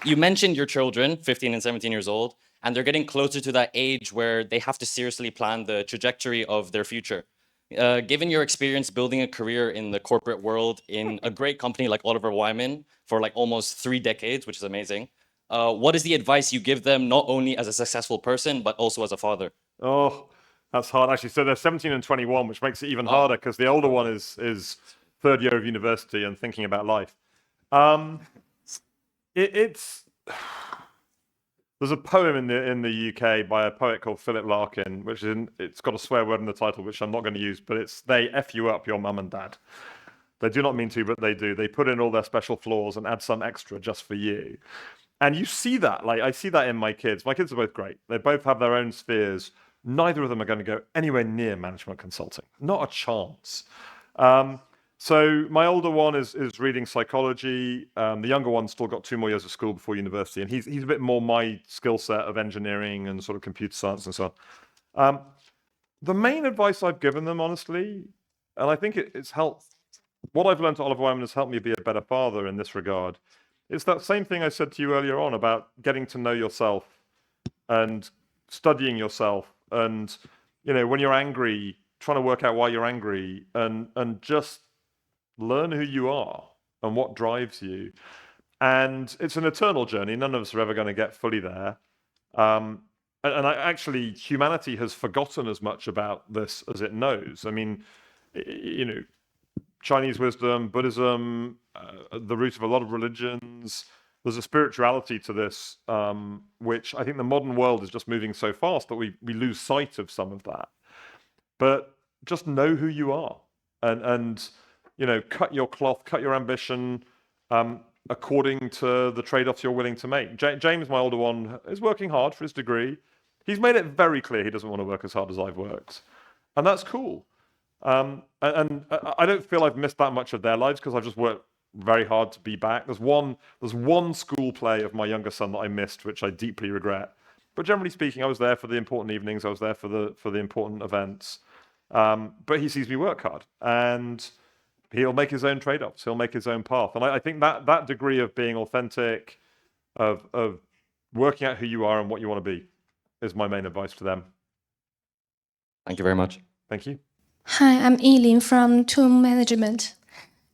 You mentioned your children, 15 and 17 years old, and they're getting closer to that age where they have to seriously plan the trajectory of their future. Given your experience building a career in the corporate world in a great company like Oliver Wyman for like almost 3 decades, which is amazing, what is the advice you give them not only as a successful person, but also as a father? Oh, that's hard, actually. So they're 17 and 21, which makes it even harder because the older one is third year of university and thinking about life. There's a poem in the UK by a poet called Philip Larkin, it's got a swear word in the title, which I'm not going to use, but it's they F you up, your mum and dad. They do not mean to, but they do. They put in all their special flaws and add some extra just for you. And you see that, like I see that in my kids. My kids are both great. They both have their own spheres. Neither of them are going to go anywhere near management consulting. Not a chance. So my older one is reading psychology. The younger one's still got 2 more years of school before university, and he's a bit more my skill set of engineering and sort of computer science and so on. The main advice I've given them, honestly, and I think it's helped. What I've learned at Oliver Wyman has helped me be a better father in this regard. It's that same thing I said to you earlier on about getting to know yourself and studying yourself, and you know, when you're angry, trying to work out why you're angry, and just learn who you are and what drives you. And it's an eternal journey. None of us are ever going to get fully there. Actually, humanity has forgotten as much about this as it knows. I mean, you know, Chinese wisdom, Buddhism, the root of a lot of religions. There's a spirituality to this, which I think the modern world is just moving so fast that we lose sight of some of that. But just know who you are, and you know, cut your cloth, cut your ambition according to the trade-offs you're willing to make. James, my older one, is working hard for his degree. He's made it very clear he doesn't want to work as hard as I've worked, and that's cool. And I don't feel I've missed that much of their lives because I've just worked very hard to be back. There's one school play of my younger son that I missed, which I deeply regret. But generally speaking, I was there for the important evenings. I was there for the important events. But he sees me work hard, and he'll make his own trade-offs. He'll make his own path. And I think that degree of being authentic, of working out who you are and what you want to be, is my main advice to them. Thank you very much. Thank you. Hi, I'm Eileen from Toom Management.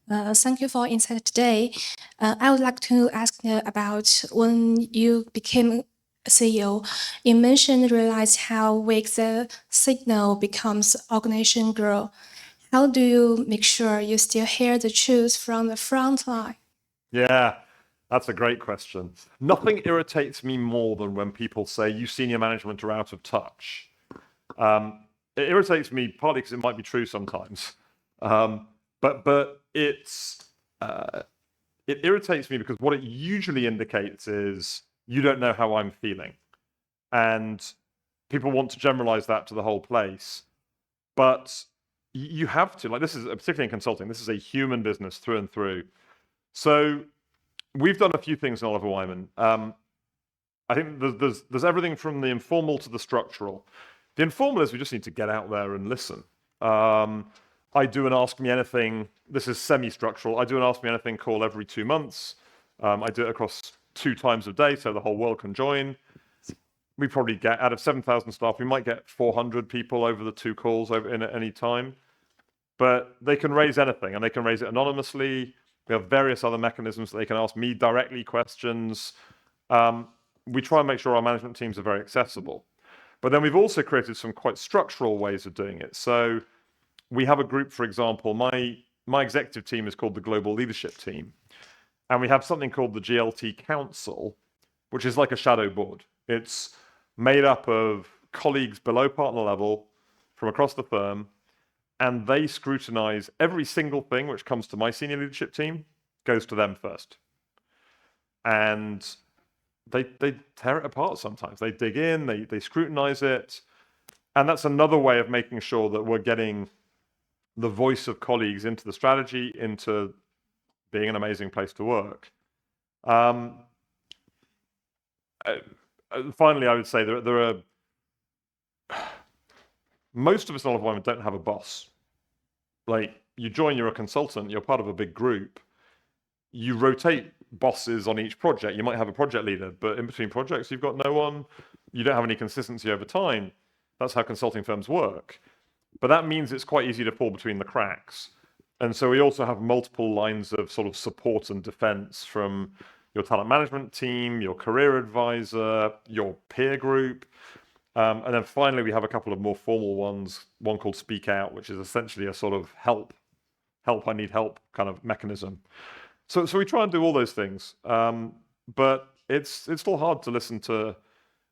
Thank you for insight today. I would like to ask about when you became CEO. You mentioned realize how weak the signal becomes organization grow. How do you make sure you still hear the truth from the front line? Yeah, that's a great question. Nothing irritates me more than when people say you senior management are out of touch. It irritates me partly because it might be true sometimes, but it irritates me because what it usually indicates is you don't know how I'm feeling, and people want to generalize that to the whole place, but you have to. Like, this is particularly in consulting. This is a human business through and through. So we've done a few things in Oliver Wyman. I think there's everything from the informal to the structural. The informal is we just need to get out there and listen. I do an Ask Me Anything. This is semi-structural. I do an Ask Me Anything call every 2 months. I do it across 2 times a day, so the whole world can join. We probably get, out of 7,000 staff, we might get 400 people over the 2 calls in at any time. But they can raise anything, and they can raise it anonymously. We have various other mechanisms that they can ask me directly questions. We try and make sure our management teams are very accessible. But then we've also created some quite structural ways of doing it. So we have a group, for example, my executive team is called the Global Leadership Team. And we have something called the GLT Council, which is like a shadow board. It's made up of colleagues below partner level from across the firm, and they scrutinize every single thing which comes to my senior leadership team, goes to them first. And they tear it apart sometimes. They dig in, they scrutinize it. And that's another way of making sure that we're getting the voice of colleagues into the strategy, into being an amazing place to work. Finally, I would say there are most of us in Oliver Wyman don't have a boss. Like, you join, you're a consultant, you're part of a big group. You rotate bosses on each project. You might have a project leader, but in between projects, you've got no one. You don't have any consistency over time. That's how consulting firms work. But that means it's quite easy to fall between the cracks. And so we also have multiple lines of sort of support and defense from your talent management team, your career advisor, your peer group. And then finally, we have a couple of more formal ones, one called Speak Out, which is essentially a sort of help, I need help kind of mechanism. So we try and do all those things. But it's still hard to listen to.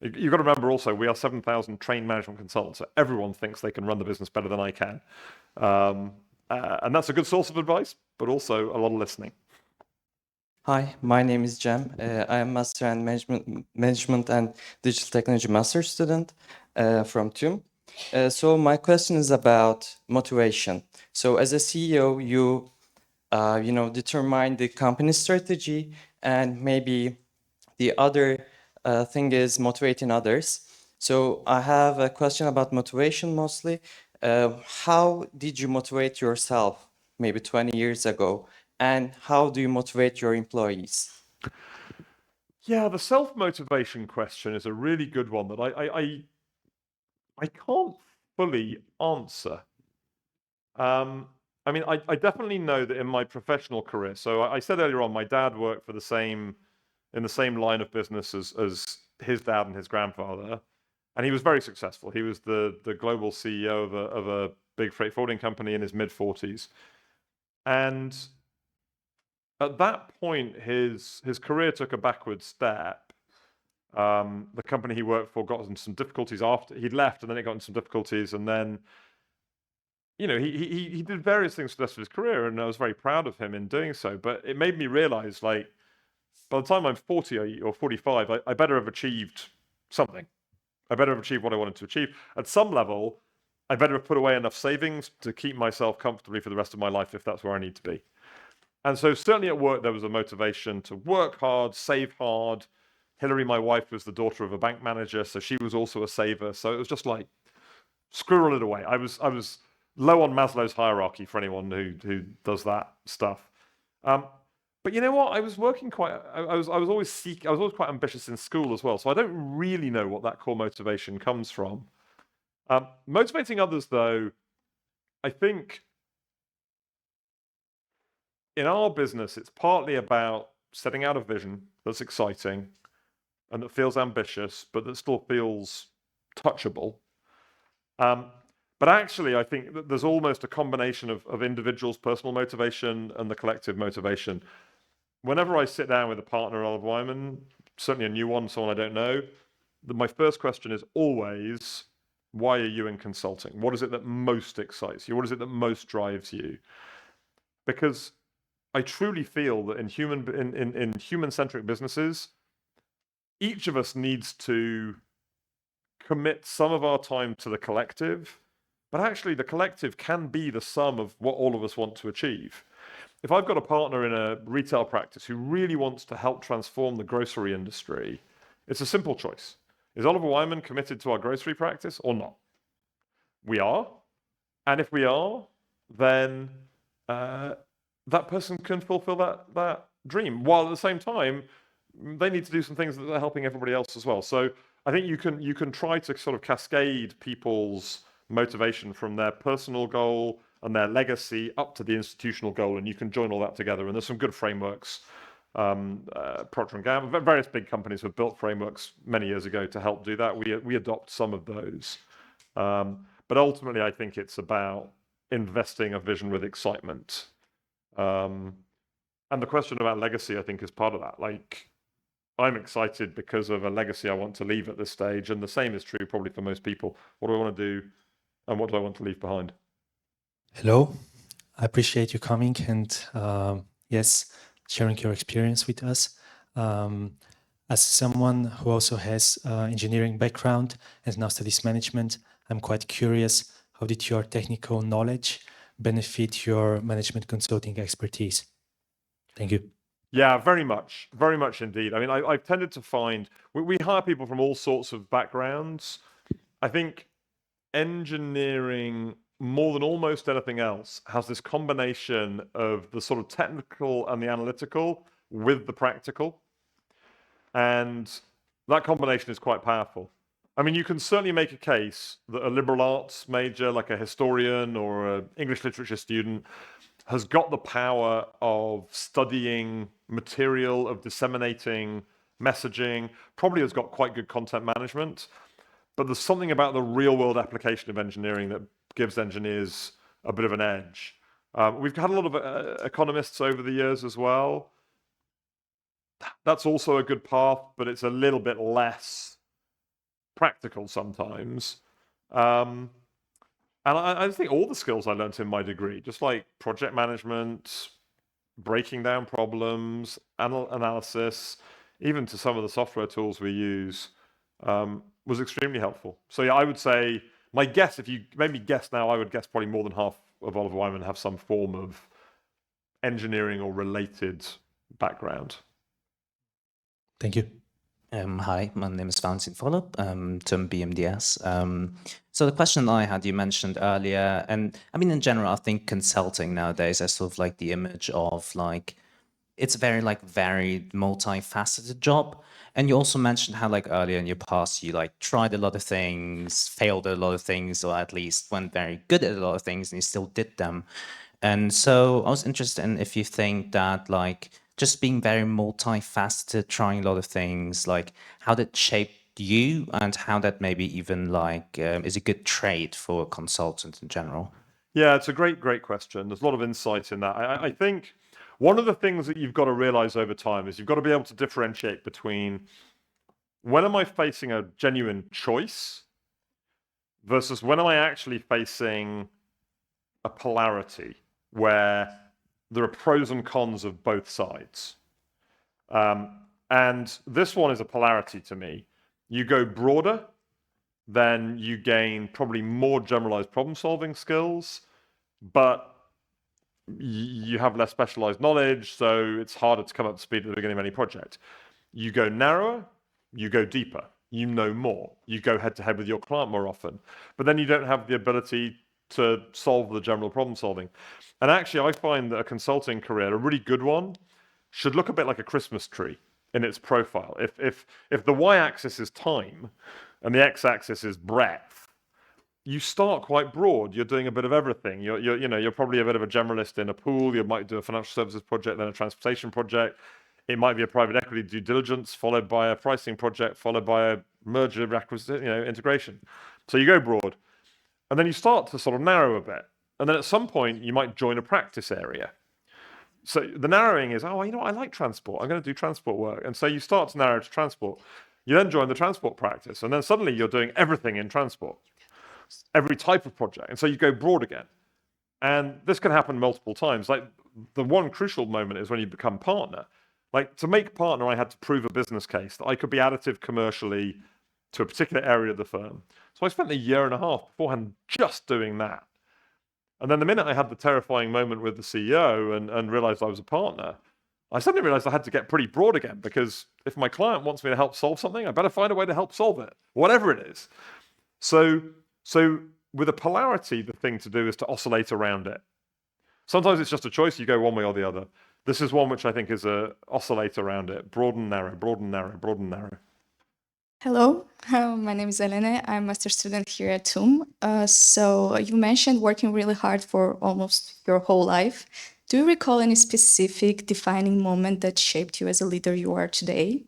You've got to remember also, we are 7,000 trained management consultants, so everyone thinks they can run the business better than I can. And that's a good source of advice, but also a lot of listening. Hi, my name is Jem. I am Master in Management and Digital Technology Master student from TUM. So my question is about motivation. So as a CEO, you determine the company strategy, and maybe the other thing is motivating others. So I have a question about motivation mostly. How did you motivate yourself maybe 20 years ago? And how do you motivate your employees? Yeah, the self-motivation question is a really good one that I can't fully answer. I mean, I definitely know that in my professional career, so I said earlier on, my dad worked for in the same line of business as his dad and his grandfather, and he was very successful. He was the global CEO of a big freight forwarding company in his mid-40s. And at that point, his career took a backward step. The company he worked for got into some difficulties after he'd left, and then it got into some difficulties, and then he did various things for the rest of his career, and I was very proud of him in doing so. But it made me realize, like, by the time I'm 40 or 45, I better have achieved something. I better have achieved what I wanted to achieve. At some level, I better have put away enough savings to keep myself comfortably for the rest of my life if that's where I need to be. And so certainly at work, there was a motivation to work hard, save hard. Hillary, my wife, was the daughter of a bank manager, so she was also a saver. So it was just like, squirrel it away. I was low on Maslow's hierarchy for anyone who does that stuff. But you know what? I was working quite. I was always quite ambitious in school as well. So I don't really know what that core motivation comes from. Motivating others, though, I think in our business, it's partly about setting out a vision that's exciting and that feels ambitious, but that still feels touchable. But actually, I think that there's almost a combination of individuals' personal motivation and the collective motivation. Whenever I sit down with a partner at Oliver Wyman, certainly a new one, someone I don't know, my first question is always, why are you in consulting? What is it that most excites you? What is it that most drives you? Because I truly feel that in human-centric businesses, each of us needs to commit some of our time to the collective, but actually the collective can be the sum of what all of us want to achieve. If I've got a partner in a retail practice who really wants to help transform the grocery industry, it's a simple choice. Is Oliver Wyman committed to our grocery practice or not? We are. And if we are, then that person can fulfill that dream, while at the same time, they need to do some things that are helping everybody else as well. So I think you can try to sort of cascade people's motivation from their personal goal and their legacy up to the institutional goal, and you can join all that together. And there's some good frameworks. Procter & Gamble, various big companies have built frameworks many years ago to help do that. We adopt some of those. But ultimately, I think it's about investing a vision with excitement. And the question about legacy, I think, is part of that. Like, I'm excited because of a legacy I want to leave at this stage, and the same is true probably for most people. What do I want to do, and what do I want to leave behind? Hello, I appreciate you coming and yes, sharing your experience with us. As someone who also has engineering background and now studies management, I'm quite curious, how did your technical knowledge benefit your management consulting expertise? Thank you. Yeah, very much indeed. I mean, I've tended to find we hire people from all sorts of backgrounds. I think engineering, more than almost anything else, has this combination of the sort of technical and the analytical with the practical. And that combination is quite powerful. I mean, you can certainly make a case that a liberal arts major, like a historian or an English literature student, has got the power of studying material, of disseminating messaging, probably has got quite good content management. But there's something about the real world application of engineering that gives engineers a bit of an edge. We've had a lot of economists over the years as well. That's also a good path, but it's a little bit less practical sometimes. And I think all the skills I learned in my degree, just like project management, breaking down problems, analysis, even to some of the software tools we use, was extremely helpful. So yeah, I would say, my guess, if you made me guess now, I would guess probably more than half of Oliver Wyman have some form of engineering or related background. Thank you. Hi, my name is Valentin Philip, TUM BMDS. So the question I had, you mentioned earlier, and I mean, in general, I think consulting nowadays is sort of like the image of like, it's a very like varied, multifaceted job. And you also mentioned how like earlier in your past, you like tried a lot of things, failed at a lot of things, or at least weren't very good at a lot of things, and you still did them. And so I was interested in if you think that like, just being very multifaceted, trying a lot of things, like how that shaped you and how that maybe even like is a good trait for a consultant in general? Yeah, it's a great question. There's a lot of insight in that. I think one of the things that you've got to realize over time is you've got to be able to differentiate between when am I facing a genuine choice versus when am I actually facing a polarity where there are pros and cons of both sides. And this one is a polarity to me. You go broader, then you gain probably more generalized problem solving skills, but you have less specialized knowledge, so it's harder to come up to speed at the beginning of any project. You go narrower, you go deeper, you know more, you go head to head with your client more often, but then you don't have the ability to solve the general problem solving. And actually, I find that a consulting career, a really good one, should look a bit like a Christmas tree in its profile. If the y-axis is time and the x-axis is breadth, you start quite broad. You're doing a bit of everything. You're probably a bit of a generalist in a pool. You might do a financial services project, then a transportation project. It might be a private equity due diligence, followed by a pricing project, followed by a merger acquisition, integration. So you go broad, and then you start to sort of narrow a bit. And then at some point, you might join a practice area. So the narrowing is, I like transport. I'm going to do transport work. And so you start to narrow to transport. You then join the transport practice, and then suddenly you're doing everything in transport, every type of project. And so you go broad again. And this can happen multiple times. Like the one crucial moment is when you become partner. Like to make partner, I had to prove a business case that I could be additive commercially to a particular area of the firm. So I spent a year and a half beforehand just doing that. And then the minute I had the terrifying moment with the CEO and realized I was a partner, I suddenly realized I had to get pretty broad again, because if my client wants me to help solve something, I better find a way to help solve it, whatever it is. So with a polarity, the thing to do is to oscillate around it. Sometimes it's just a choice. You go one way or the other. This is one which I think is a oscillate around it. Broaden, narrow, broaden, narrow, broaden, narrow. Hello, my name is Elena. I'm a master student here at TUM. So you mentioned working really hard for almost your whole life. Do you recall any specific defining moment that shaped you as a leader you are today?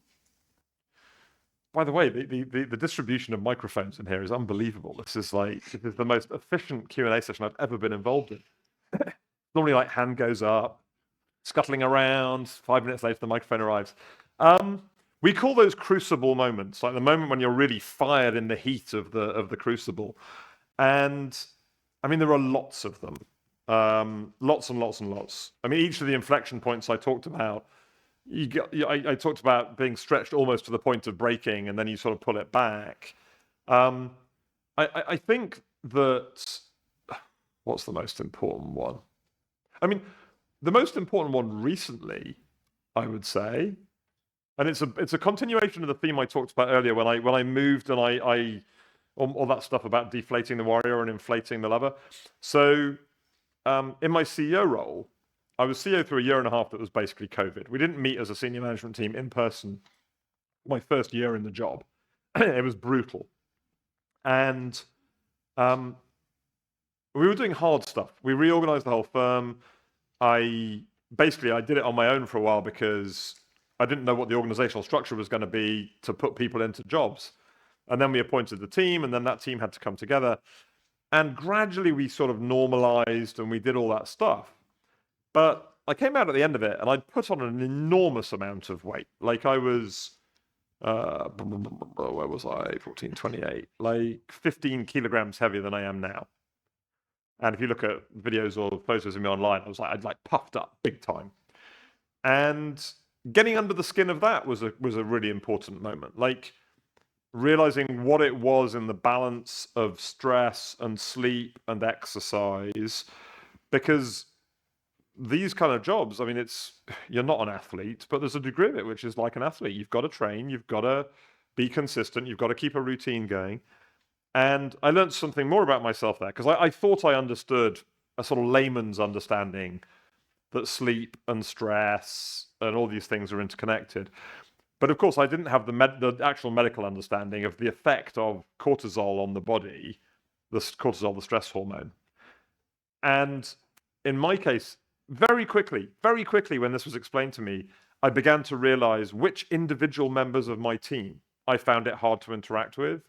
By the way, the distribution of microphones in here is unbelievable. This is the most efficient Q&A session I've ever been involved in. Normally, like, hand goes up, scuttling around. 5 minutes later, the microphone arrives. We call those crucible moments, like the moment when you're really fired in the heat of the crucible. And I mean, there are lots of them, lots and lots and lots. I mean, each of the inflection points I talked about, I talked about being stretched almost to the point of breaking, and then you sort of pull it back. I think that, what's the most important one? I mean, the most important one recently, I would say, and it's a continuation of the theme I talked about earlier when I moved and I all that stuff about deflating the warrior and inflating the lover. So in my CEO role, I was CEO through a year and a half that was basically COVID. We didn't meet as a senior management team in person my first year in the job. It was brutal. And we were doing hard stuff. We reorganized the whole firm. I did it on my own for a while because I didn't know what the organizational structure was going to be to put people into jobs. And then we appointed the team, and then that team had to come together. And gradually we sort of normalized and we did all that stuff. But I came out at the end of it and I'd put on an enormous amount of weight. Like I was, where was I? 14, 28, like 15 kilograms heavier than I am now. And if you look at videos or photos of me online, I'd puffed up big time. And getting under the skin of that was a really important moment. Like realizing what it was in the balance of stress and sleep and exercise, because these kind of jobs, I mean, you're not an athlete, but there's a degree of it which is like an athlete. You've got to train, you've got to be consistent, you've got to keep a routine going. And I learned something more about myself there, because I thought I understood a sort of layman's understanding that sleep and stress and all these things are interconnected. But of course, I didn't have the actual medical understanding of the effect of cortisol on the body, the cortisol, the stress hormone. And in my case, very quickly, when this was explained to me, I began to realize which individual members of my team I found it hard to interact with.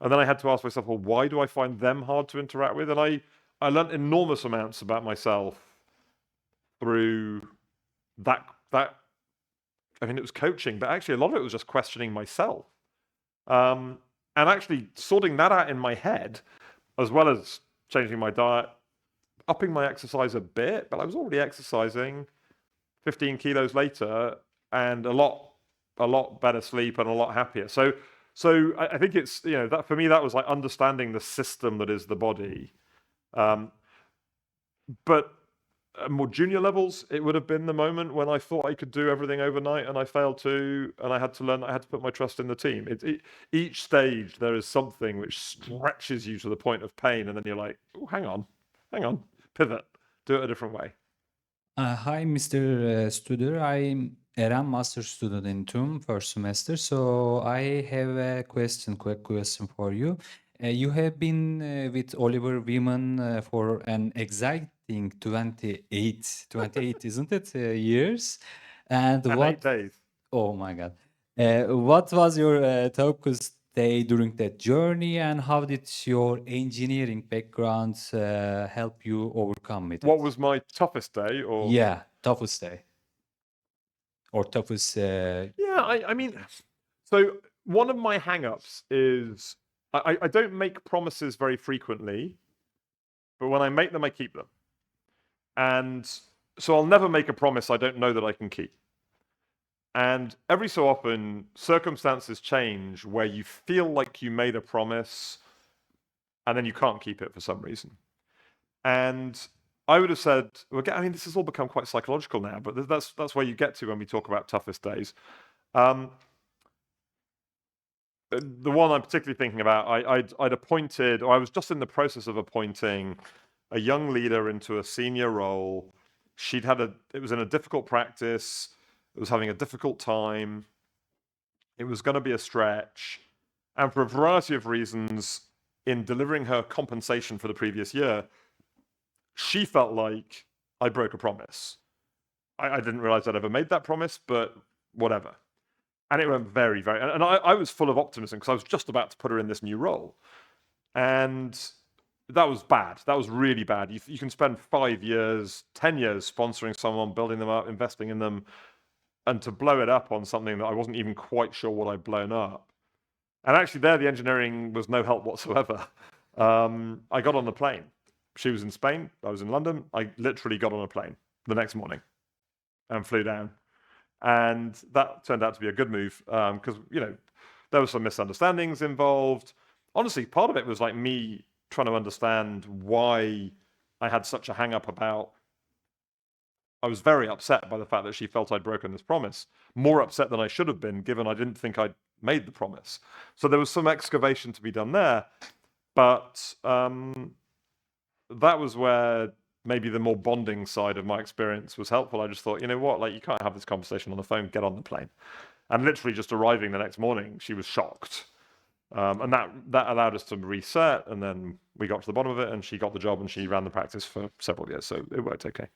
And then I had to ask myself, well, why do I find them hard to interact with? And I learned enormous amounts about myself through that. I mean, it was coaching, but actually a lot of it was just questioning myself. And actually sorting that out in my head, as well as changing my diet, upping my exercise a bit, but I was already exercising 15 kilos later and a lot better sleep and a lot happier. So I think it's, that for me, that was like understanding the system that is the body. But at more junior levels, it would have been the moment when I thought I could do everything overnight and I failed to, and I had to learn, I had to put my trust in the team. Each stage, there is something which stretches you to the point of pain, and then you're like, oh, hang on, pivot, do it a different way. Hi, Mr. Studer. I'm Eren, master student in TUM, first semester. So I have a quick question for you. You have been with Oliver Wyman for an exciting 28, isn't it, years? And And 8 days. oh my God. What was your toughest day during that journey, and how did your engineering background help you overcome it? What was my toughest day? Or Yeah, toughest day. Or toughest. Yeah, I mean, so one of my hang-ups is I don't make promises very frequently, but when I make them, I keep them. And so I'll never make a promise I don't know that I can keep. And every so often, circumstances change where you feel like you made a promise and then you can't keep it for some reason. And I would have said, well, I mean, this has all become quite psychological now, but that's where you get to when we talk about toughest days. The one I'm particularly thinking about, I'd appointed, or I was just in the process of appointing a young leader into a senior role. It was in a difficult practice. It was having a difficult time. It was going to be a stretch. And for a variety of reasons, in delivering her compensation for the previous year, she felt like I broke a promise. I didn't realize I'd ever made that promise, but whatever. And it went very, very... And I was full of optimism because I was just about to put her in this new role. And that was bad. That was really bad. You can spend 5 years, 10 years sponsoring someone, building them up, investing in them, and to blow it up on something that I wasn't even quite sure what I'd blown up. And actually there, the engineering was no help whatsoever. I got on the plane. She was in Spain. I was in London. I literally got on a plane the next morning and flew down. And that turned out to be a good move because, there were some misunderstandings involved. Honestly, part of it was like me trying to understand why I had such a hang-up about... I was very upset by the fact that she felt I'd broken this promise. More upset than I should have been, given I didn't think I'd made the promise. So there was some excavation to be done there. But that was where maybe the more bonding side of my experience was helpful. I just thought, you know what, like, you can't have this conversation on the phone, get on the plane. And literally just arriving the next morning, she was shocked. And that allowed us to reset, and then we got to the bottom of it, and she got the job, and she ran the practice for several years, so it worked okay.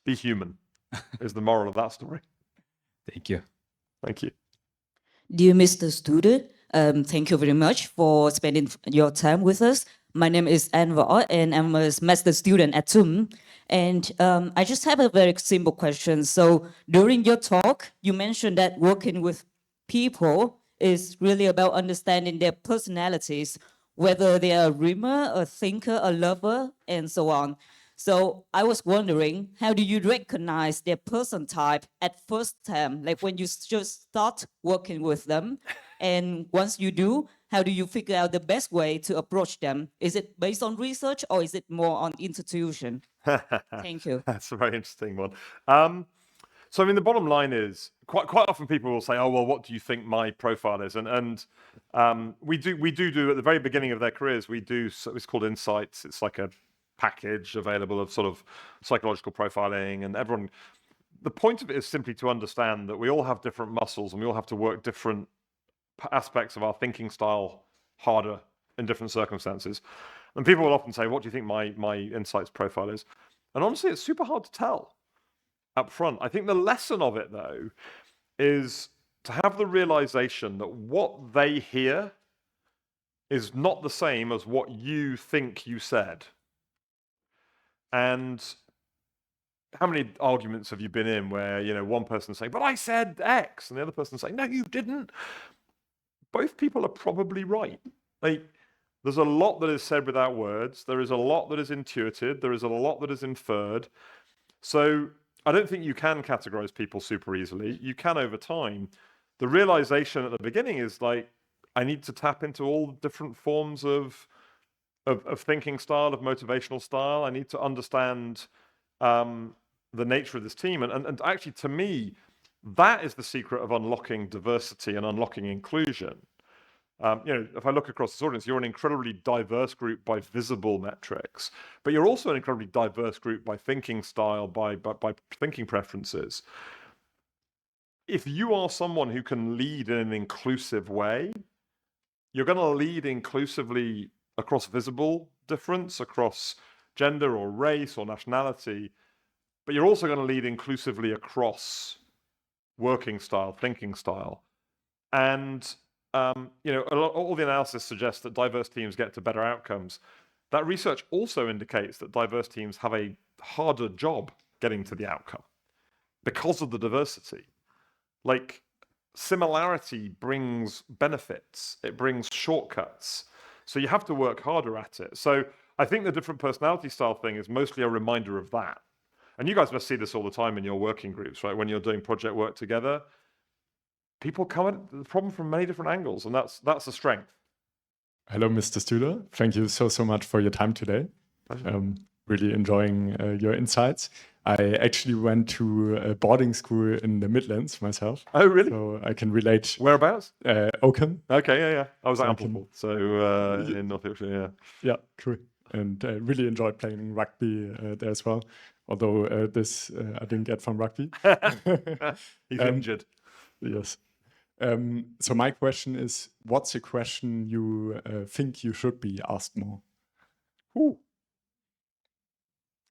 Be human is the moral of that story. Thank you. Thank you. Dear Mr. Student, thank you very much for spending your time with us. My name is Anwar, and I'm a master student at TUM. And I just have a very simple question. So during your talk, you mentioned that working with people is really about understanding their personalities, whether they are a dreamer, a thinker, a lover, and so on. So I was wondering, how do you recognize their person type at first time, like when you just start working with them? And once you do, how do you figure out the best way to approach them? Is it based on research or is it more on intuition? Thank you. That's a very interesting one. So I mean, the bottom line is quite often people will say, "Oh, well, what do you think my profile is?" And we do at the very beginning of their careers, we do. It's called Insights. It's like a package available of sort of psychological profiling, and everyone. The point of it is simply to understand that we all have different muscles and we all have to work different aspects of our thinking style harder in different circumstances. And people will often say, "What do you think my Insights profile is?" And honestly, it's super hard to tell up front. I think the lesson of it, though, is to have the realization that what they hear is not the same as what you think you said. And how many arguments have you been in where, one person saying, "But I said X," and the other person saying, "No, you didn't." Both people are probably right. There's a lot that is said without words. There is a lot that is intuited. There is a lot that is inferred. So I don't think you can categorize people super easily. You can over time. The realization at the beginning is like, I need to tap into all different forms of thinking style, of motivational style. I need to understand the nature of this team. And actually, to me, that is the secret of unlocking diversity and unlocking inclusion. If I look across this audience, you're an incredibly diverse group by visible metrics, but you're also an incredibly diverse group by thinking style, by thinking preferences. If you are someone who can lead in an inclusive way, you're going to lead inclusively across visible difference, across gender or race or nationality, but you're also going to lead inclusively across working style, thinking style. And all the analysis suggests that diverse teams get to better outcomes. That research also indicates that diverse teams have a harder job getting to the outcome because of the diversity. Like, similarity brings benefits, it brings shortcuts. So you have to work harder at it. So I think the different personality style thing is mostly a reminder of that. And you guys must see this all the time in your working groups, right? When you're doing project work together, people come at the problem from many different angles, and that's a strength. Hello, Mr. Studer. Thank you so much for your time today. Really enjoying your insights. I actually went to a boarding school in the Midlands myself. Oh, really? So I can relate. Whereabouts? Oakham. Okay, yeah. I was at Oakham. Ampleford, so in North Yorkshire, yeah. Yeah, true. And really enjoyed playing rugby there as well. Although this I didn't get from rugby. He's injured. Yes. So my question is, what's a question you think you should be asked more? Ooh.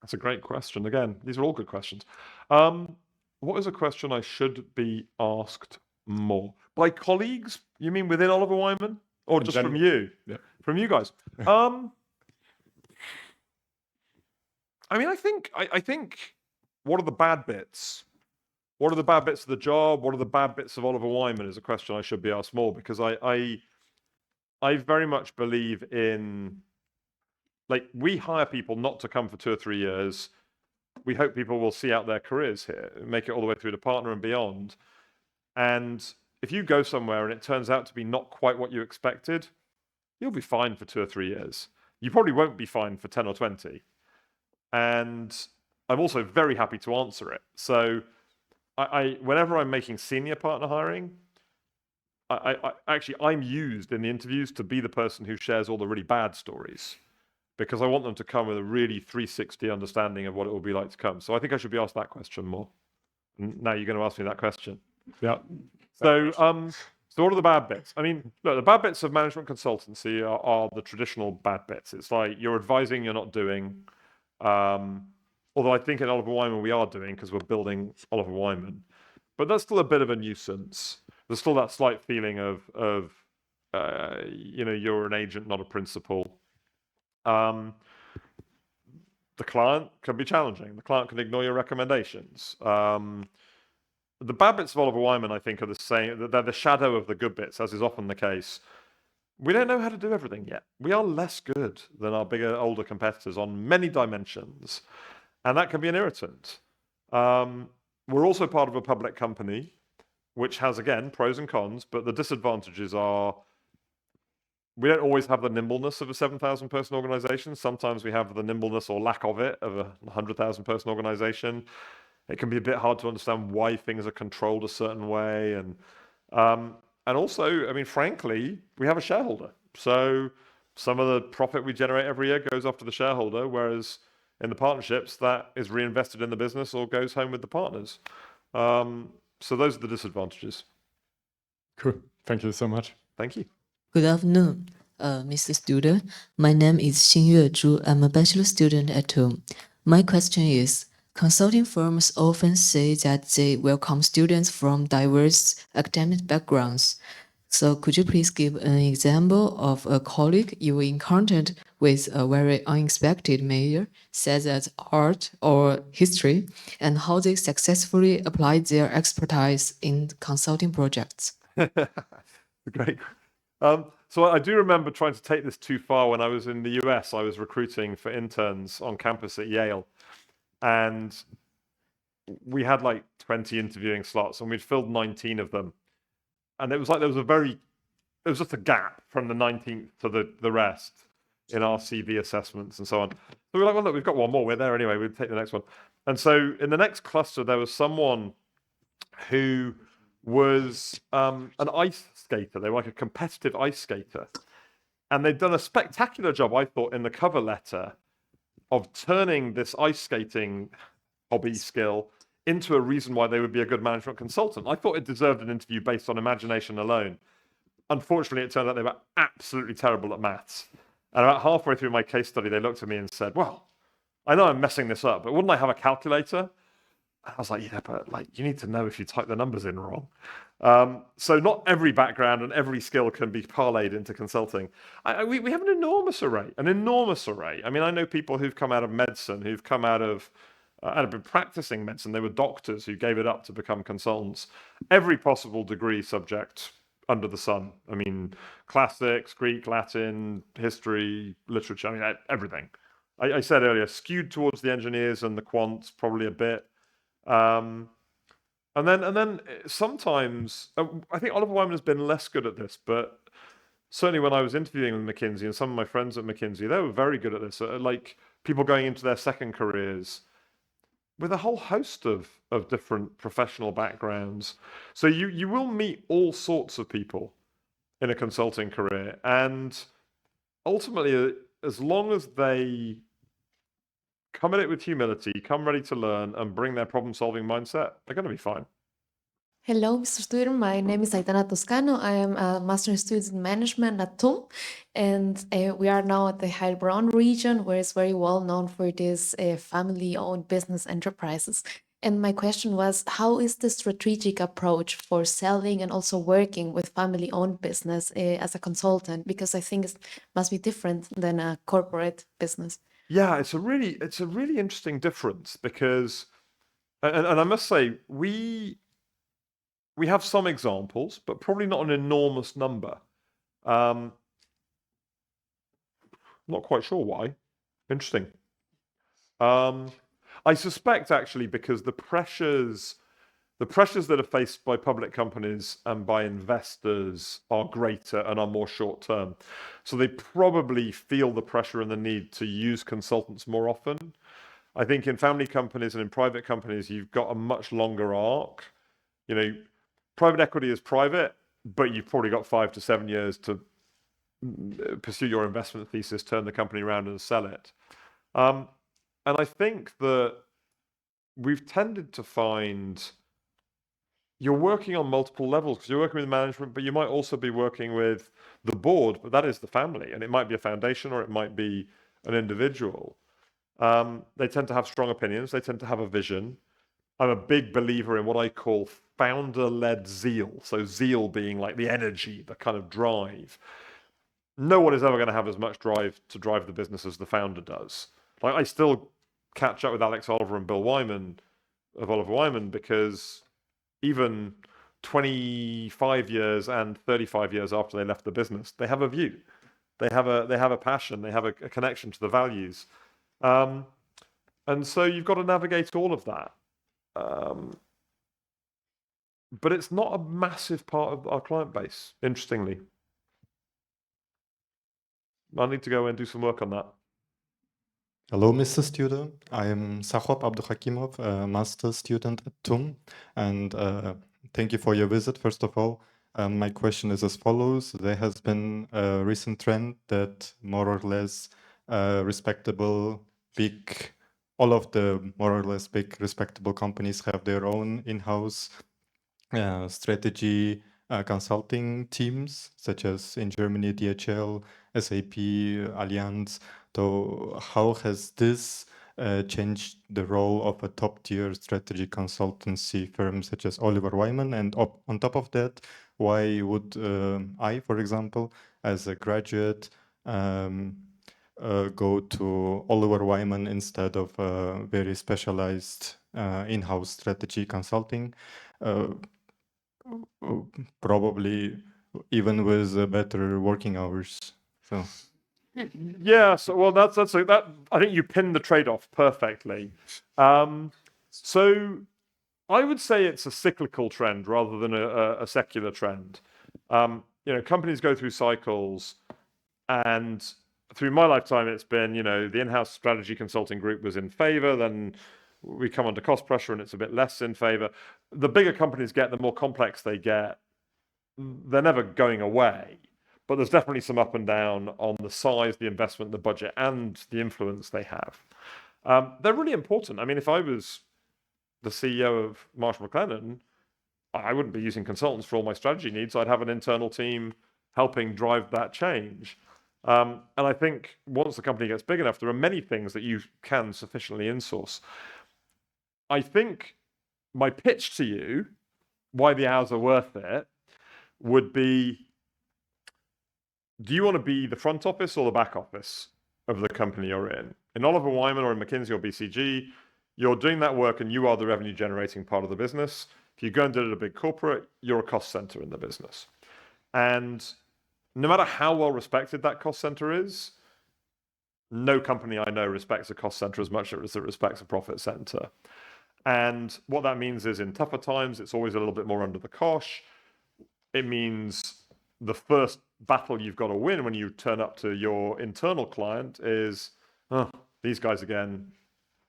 That's a great question. Again, these are all good questions. What is a question I should be asked more? By colleagues? You mean within Oliver Wyman? Or just from you? Yeah. From you guys? I think what are the bad bits? What are the bad bits of the job? What are the bad bits of Oliver Wyman is a question I should be asked more, because I very much believe in, like, we hire people not to come for 2 or 3 years. We hope people will see out their careers here, make it all the way through to partner and beyond. And if you go somewhere and it turns out to be not quite what you expected, you'll be fine for 2 or 3 years. You probably won't be fine for 10 or 20. And I'm also very happy to answer it. So whenever I'm making senior partner hiring, I'm used in the interviews to be the person who shares all the really bad stories, because I want them to come with a really 360 understanding of what it will be like to come. So I think I should be asked that question more. Now you're going to ask me that question. Yeah. So what are the bad bits? I mean, look, the bad bits of management consultancy are the traditional bad bits. It's like you're advising, you're not doing. Although I think in Oliver Wyman we are doing, because we're building Oliver Wyman. But that's still a bit of a nuisance. There's still that slight feeling of you're an agent, not a principal. The client can be challenging. The client can ignore your recommendations. The bad bits of Oliver Wyman, I think, are the same. They're the shadow of the good bits, as is often the case. We don't know how to do everything yet. We are less good than our bigger, older competitors on many dimensions, and that can be an irritant. We're also part of a public company, which has, again, pros and cons, but the disadvantages are we don't always have the nimbleness of a 7,000 person organization. Sometimes we have the nimbleness or lack of it of a 100,000 person organization. It can be a bit hard to understand why things are controlled a certain way. And also, I mean, frankly, we have a shareholder. So some of the profit we generate every year goes off to the shareholder, whereas in the partnerships, that is reinvested in the business or goes home with the partners. So those are the disadvantages. Cool. Thank you so much. Thank you. Good afternoon, Mr. Studer. My name is Xingyue Zhu. I'm a bachelor student at TUM. My question is, consulting firms often say that they welcome students from diverse academic backgrounds. So could you please give an example of a colleague you encountered with a very unexpected major, such as art or history, and how they successfully applied their expertise in consulting projects? Great. So I do remember trying to take this too far when I was in the US. I was recruiting for interns on campus at Yale. And we had like 20 interviewing slots, and we'd filled 19 of them. And it was like there it was just a gap from the 19th to the rest in our CV assessments and so on. So we were like, well, look, we've got one more. We're there anyway. We'll take the next one. And so in the next cluster, there was someone who was an ice skater. They were like a competitive ice skater. And they'd done a spectacular job, I thought, in the cover letter of turning this ice skating hobby skill into a reason why they would be a good management consultant. I thought it deserved an interview based on imagination alone. Unfortunately, it turned out they were absolutely terrible at maths. And about halfway through my case study, they looked at me and said, well, I know I'm messing this up, but wouldn't I have a calculator? I was like, yeah, but like you need to know if you type the numbers in wrong. So not every background and every skill can be parlayed into consulting. We have an enormous array. I mean, I know people who've come out of medicine, who've come out of and have been practicing medicine. They were doctors who gave it up to become consultants. Every possible degree subject under the sun. I mean, classics, Greek, Latin, history, literature. I mean, everything. I said earlier, skewed towards the engineers and the quants, probably a bit. And then sometimes I think Oliver Wyman has been less good at this, but certainly when I was interviewing with McKinsey and some of my friends at McKinsey, they were very good at this. Like people going into their second careers with a whole host of different professional backgrounds. So you will meet all sorts of people in a consulting career, and ultimately, as long as they come at it with humility, come ready to learn, and bring their problem-solving mindset, they're going to be fine. Hello, Mr. Student. My name is Aitana Toscano. I am a Master's in Student Management at TUM, and we are now at the Heilbronn region, where it's very well known for these family-owned business enterprises. And my question was, how is the strategic approach for selling and also working with family-owned business as a consultant? Because I think it must be different than a corporate business. Yeah, it's a really interesting difference because, and I must say, we have some examples, but probably not an enormous number. Not quite sure why. Interesting. I suspect actually because the pressures that are faced by public companies and by investors are greater and are more short term. So they probably feel the pressure and the need to use consultants more often. I think in family companies and in private companies, you've got a much longer arc. You know, private equity is private, but you've probably got 5 to 7 years to pursue your investment thesis, turn the company around and sell it. And I think that we've tended to find you're working on multiple levels because you're working with management, but you might also be working with the board, but that is the family, and it might be a foundation or it might be an individual. They tend to have strong opinions. They tend to have a vision. I'm a big believer in what I call founder-led zeal. So zeal being like the energy, the kind of drive. No one is ever going to have as much drive to drive the business as the founder does. Like I still catch up with Alex Oliver and Bill Wyman of Oliver Wyman because even 25 years and 35 years after they left the business, they have a view. They have a passion. They have a connection to the values. And so you've got to navigate all of that. But it's not a massive part of our client base, interestingly. I need to go and do some work on that. Hello, Mr. Student. I am Sahwab Abduhakimov, a master's student at TUM, and thank you for your visit, first of all. My question is as follows. There has been a recent trend that more or less respectable, big, all of the more or less big respectable companies have their own in-house strategy consulting teams, such as in Germany, DHL, SAP, Allianz. So how has this changed the role of a top-tier strategy consultancy firm such as Oliver Wyman? And on top of that, why would I, for example, as a graduate, go to Oliver Wyman instead of very specialized in-house strategy consulting? Probably even with better working hours. So. Yeah, so well, that I think you pinned the trade-off perfectly. So I would say it's a cyclical trend rather than a secular trend. companies go through cycles, and through my lifetime, it's been, the in-house strategy consulting group was in favor, then we come under cost pressure and it's a bit less in favor. The bigger companies get, the more complex they get. They're never going away, but there's definitely some up and down on the size, the investment, the budget, and the influence they have. They're really important. I mean, if I was the CEO of Marsh McLennan, I wouldn't be using consultants for all my strategy needs. I'd have an internal team helping drive that change. And I think once the company gets big enough, there are many things that you can sufficiently insource. I think my pitch to you, why the hours are worth it, would be, do you want to be the front office or the back office of the company you're in? In Oliver Wyman or in McKinsey or BCG, you're doing that work and you are the revenue generating part of the business. If you go and do it at a big corporate, you're a cost center in the business. And no matter how well respected that cost center is, no company I know respects a cost center as much as it respects a profit center. And what that means is in tougher times, it's always a little bit more under the cosh. It means the first battle you've got to win when you turn up to your internal client is, oh, these guys again,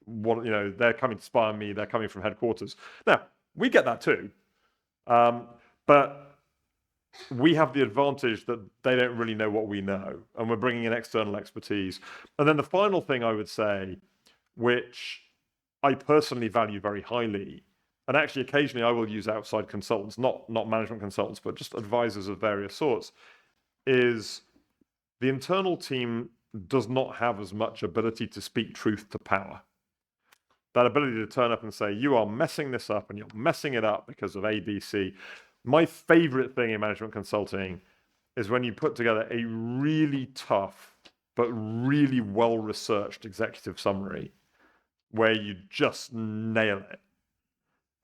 they're coming to spy on me, they're coming from headquarters. Now, we get that too, but we have the advantage that they don't really know what we know, and we're bringing in external expertise. And then the final thing I would say, which I personally value very highly, and actually occasionally I will use outside consultants, not management consultants, but just advisors of various sorts, is the internal team does not have as much ability to speak truth to power. That ability to turn up and say, you are messing this up and you're messing it up because of A, B, C. My favorite thing in management consulting is when you put together a really tough, but really well-researched executive summary where you just nail it.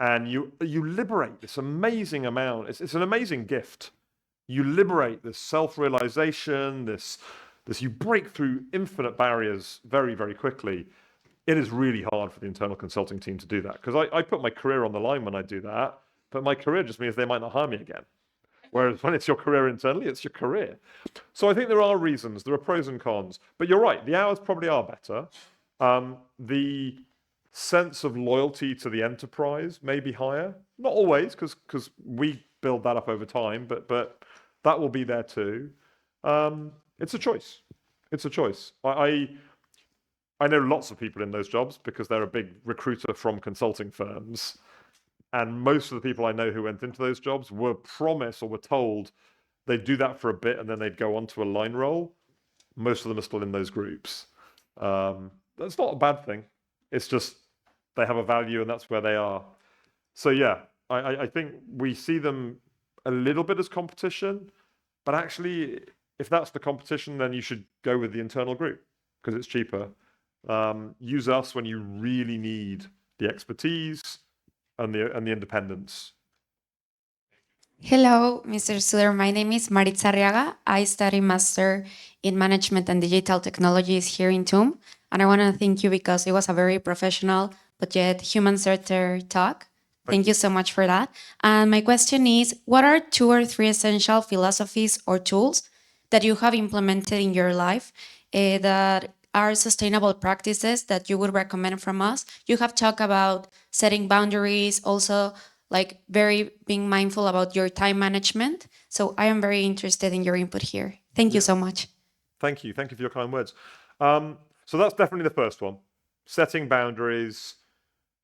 And you liberate this amazing amount. It's an amazing gift. You liberate this self-realization, this you break through infinite barriers very, very quickly. It is really hard for the internal consulting team to do that, because I put my career on the line when I do that, but my career just means they might not hire me again. Whereas when it's your career internally, it's your career. So I think there are reasons, there are pros and cons, but you're right, the hours probably are better. The sense of loyalty to the enterprise may be higher. Not always, because we build that up over time, but that will be there too. It's a choice. It's a choice. I know lots of people in those jobs because they're a big recruiter from consulting firms. And most of the people I know who went into those jobs were promised or were told they'd do that for a bit and then they'd go on to a line role. Most of them are still in those groups. That's not a bad thing. It's just they have a value and that's where they are. So yeah, I think we see them a little bit as competition, but actually, if that's the competition, then you should go with the internal group because it's cheaper. Use us when you really need the expertise and the independence. Hello, Mr. Studer. My name is Maritza Arriaga. I study Master in Management and Digital Technologies here in TUM. And I want to thank you because it was a very professional but yet human-centered talk. Thank you so much for that. And my question is, what are 2 or 3 essential philosophies or tools that you have implemented in your life that are sustainable practices that you would recommend from us? You have talked about setting boundaries, also like being mindful about your time management. So I am very interested in your input here. Thank you so much. Thank you. Thank you for your kind words. So that's definitely the first one. Setting boundaries,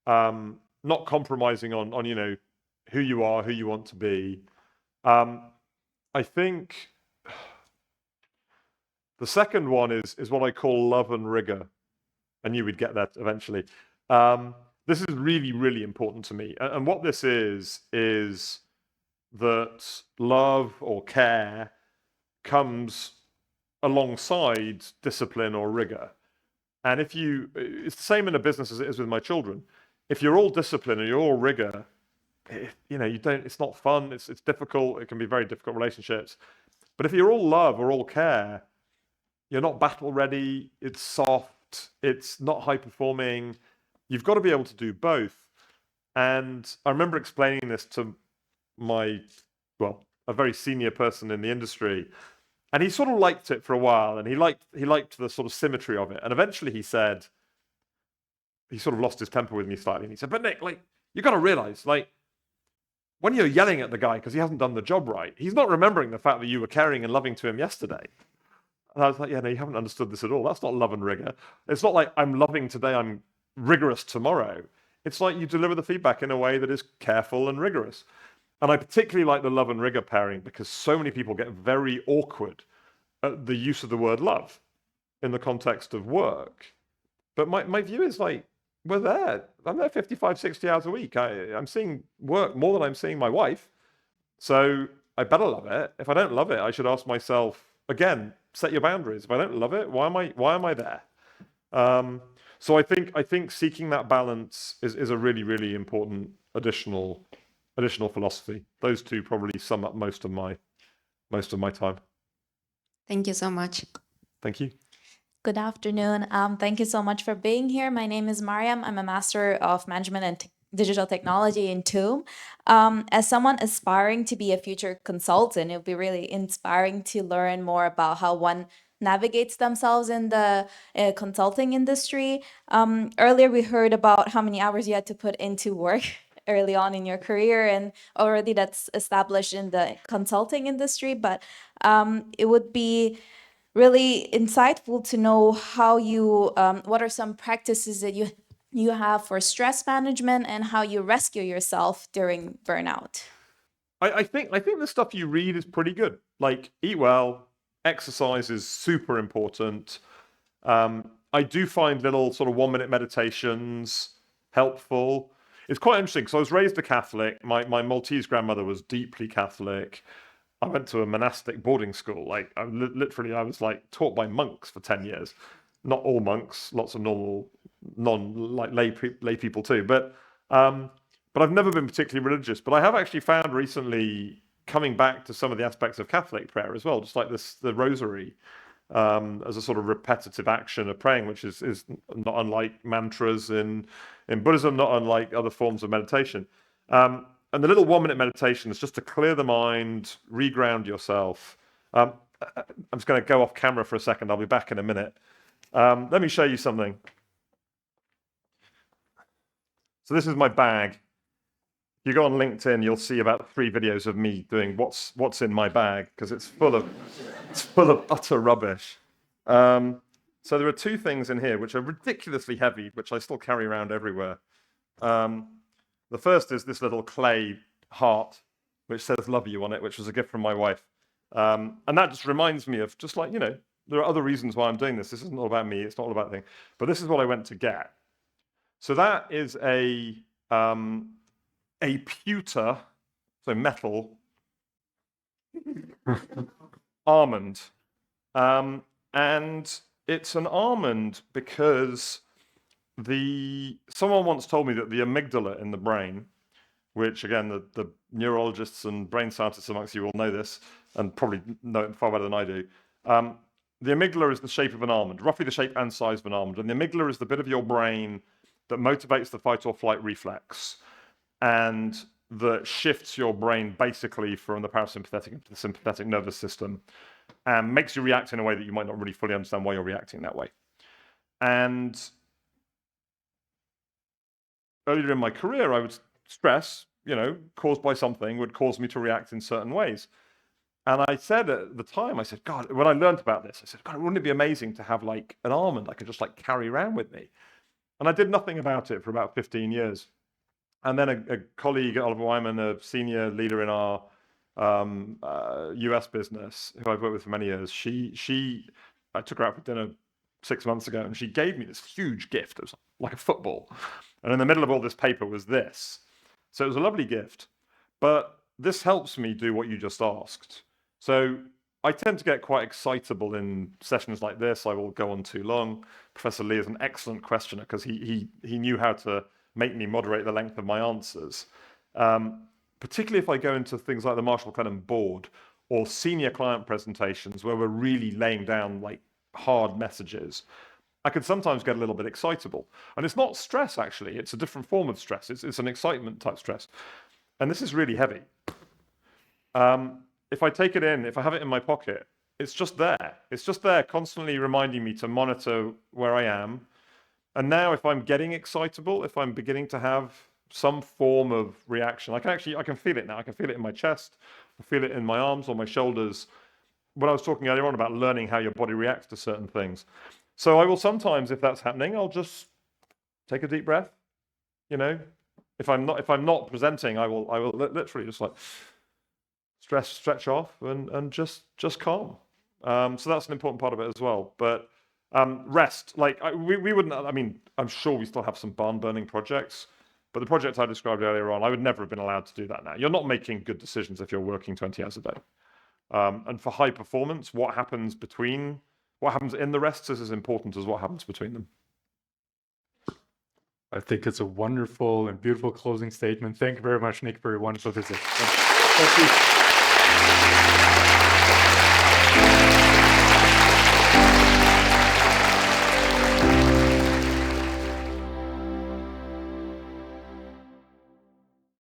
not compromising on who you are, who you want to be. I think the second one is what I call love and rigor. I knew we'd get that eventually. This is really, really important to me. And what this is that love or care comes alongside discipline or rigor. And it's the same in a business as it is with my children. If you're all discipline and you're all rigor, it's not fun, it's difficult, it can be very difficult relationships. But if you're all love or all care, you're not battle ready, it's soft, it's not high performing. You've got to be able to do both. And I remember explaining this to a very senior person in the industry. And he sort of liked it for a while, and he liked the sort of symmetry of it. And eventually he said, he sort of lost his temper with me slightly, and he said, "But Nick, like, you got to realize, like, when you're yelling at the guy because he hasn't done the job right, he's not remembering the fact that you were caring and loving to him yesterday." And I was like, "Yeah, no, you haven't understood this at all. That's not love and rigor. It's not like I'm loving today, I'm rigorous tomorrow. It's like you deliver the feedback in a way that is careful and rigorous." And I particularly like the love and rigor pairing because so many people get very awkward at the use of the word love in the context of work. But my view is like, we're there. I'm there 55, 60 hours a week. I'm seeing work more than I'm seeing my wife. So I better love it. If I don't love it, I should ask myself, again, set your boundaries. If I don't love it, why am I there? So I think seeking that balance is a really, really important additional philosophy. Those two probably sum up most of my time. Thank you so much. Thank you. Good afternoon. Thank you so much for being here. My name is Mariam. I'm a Master of Management and Digital Technology in TUM. As someone aspiring to be a future consultant, it would be really inspiring to learn more about how one navigates themselves in the consulting industry. Earlier, we heard about how many hours you had to put into work early on in your career, and already that's established in the consulting industry. But it would be really insightful to know how you, what are some practices that you have for stress management and how you rescue yourself during burnout. I think the stuff you read is pretty good. Like, eat well, exercise is super important. I do find little sort of 1-minute meditations helpful. It's quite interesting because I was raised a Catholic. My Maltese grandmother was deeply Catholic. I went to a monastic boarding school. Like, I was like taught by monks for 10 years. Not all monks, lots of normal, lay people too. But I've never been particularly religious. But I have actually found recently, coming back to some of the aspects of Catholic prayer as well, just like the rosary, as a sort of repetitive action of praying, which is not unlike mantras in Buddhism, not unlike other forms of meditation. And the little 1-minute meditation is just to clear the mind, reground yourself. I'm just going to go off camera for a second. I'll be back in a minute. Let me show you something. So this is my bag. If you go on LinkedIn, you'll see about 3 videos of me doing what's in my bag, because it's full of utter rubbish. So there are 2 things in here which are ridiculously heavy, which I still carry around everywhere. The first is this little clay heart, which says "love you" on it, which was a gift from my wife. And that just reminds me of just like, there are other reasons why I'm doing this. This isn't all about me. It's not all about things. But this is what I went to get. So that is a pewter, so metal, almond. And it's an almond because someone once told me that the amygdala in the brain, which again, the neurologists and brain scientists amongst you will know this and probably know it far better than I do. The amygdala is the shape of an almond, roughly the shape and size of an almond. And the amygdala is the bit of your brain that motivates the fight or flight reflex and that shifts your brain basically from the parasympathetic into the sympathetic nervous system and makes you react in a way that you might not really fully understand why you're reacting that way. And earlier in my career, I would stress, caused by something, would cause me to react in certain ways. And I said at the time, I said, God, when I learned about this, I said, God, wouldn't it be amazing to have like an almond I could just like carry around with me? And I did nothing about it for about 15 years. And then a colleague, Oliver Wyman, a senior leader in our US business, who I've worked with for many years, I took her out for dinner 6 months ago, and she gave me this huge gift. It was like a football. And in the middle of all this paper was this. So it was a lovely gift. But this helps me do what you just asked. So I tend to get quite excitable in sessions like this. I will go on too long. Professor Lee is an excellent questioner because he knew how to make me moderate the length of my answers. Particularly if I go into things like the Marshall McLennan board or senior client presentations where we're really laying down like hard messages, I can sometimes get a little bit excitable. And it's not stress, actually. It's a different form of stress. It's an excitement type stress. And this is really heavy. if I take it in, if I have it in my pocket, it's just there. It's just there, constantly reminding me to monitor where I am. And now if I'm getting excitable, if I'm beginning to have some form of reaction, I can feel it now. I can feel it in my chest. I feel it in my arms or my shoulders. When I was talking earlier on about learning how your body reacts to certain things. So I will sometimes, if that's happening, I'll just take a deep breath. You know, if I'm not presenting, I will literally just like stretch off and just calm. So that's an important part of it as well. But rest, like we wouldn't. I mean, I'm sure we still have some barn burning projects, but the project I described earlier on, I would never have been allowed to do that now. You're not making good decisions if you're working 20 hours a day. And for high performance, what happens in the rests is as important as what happens between them. I think it's a wonderful and beautiful closing statement. Thank you very much, Nick, for your wonderful visit. Thank you.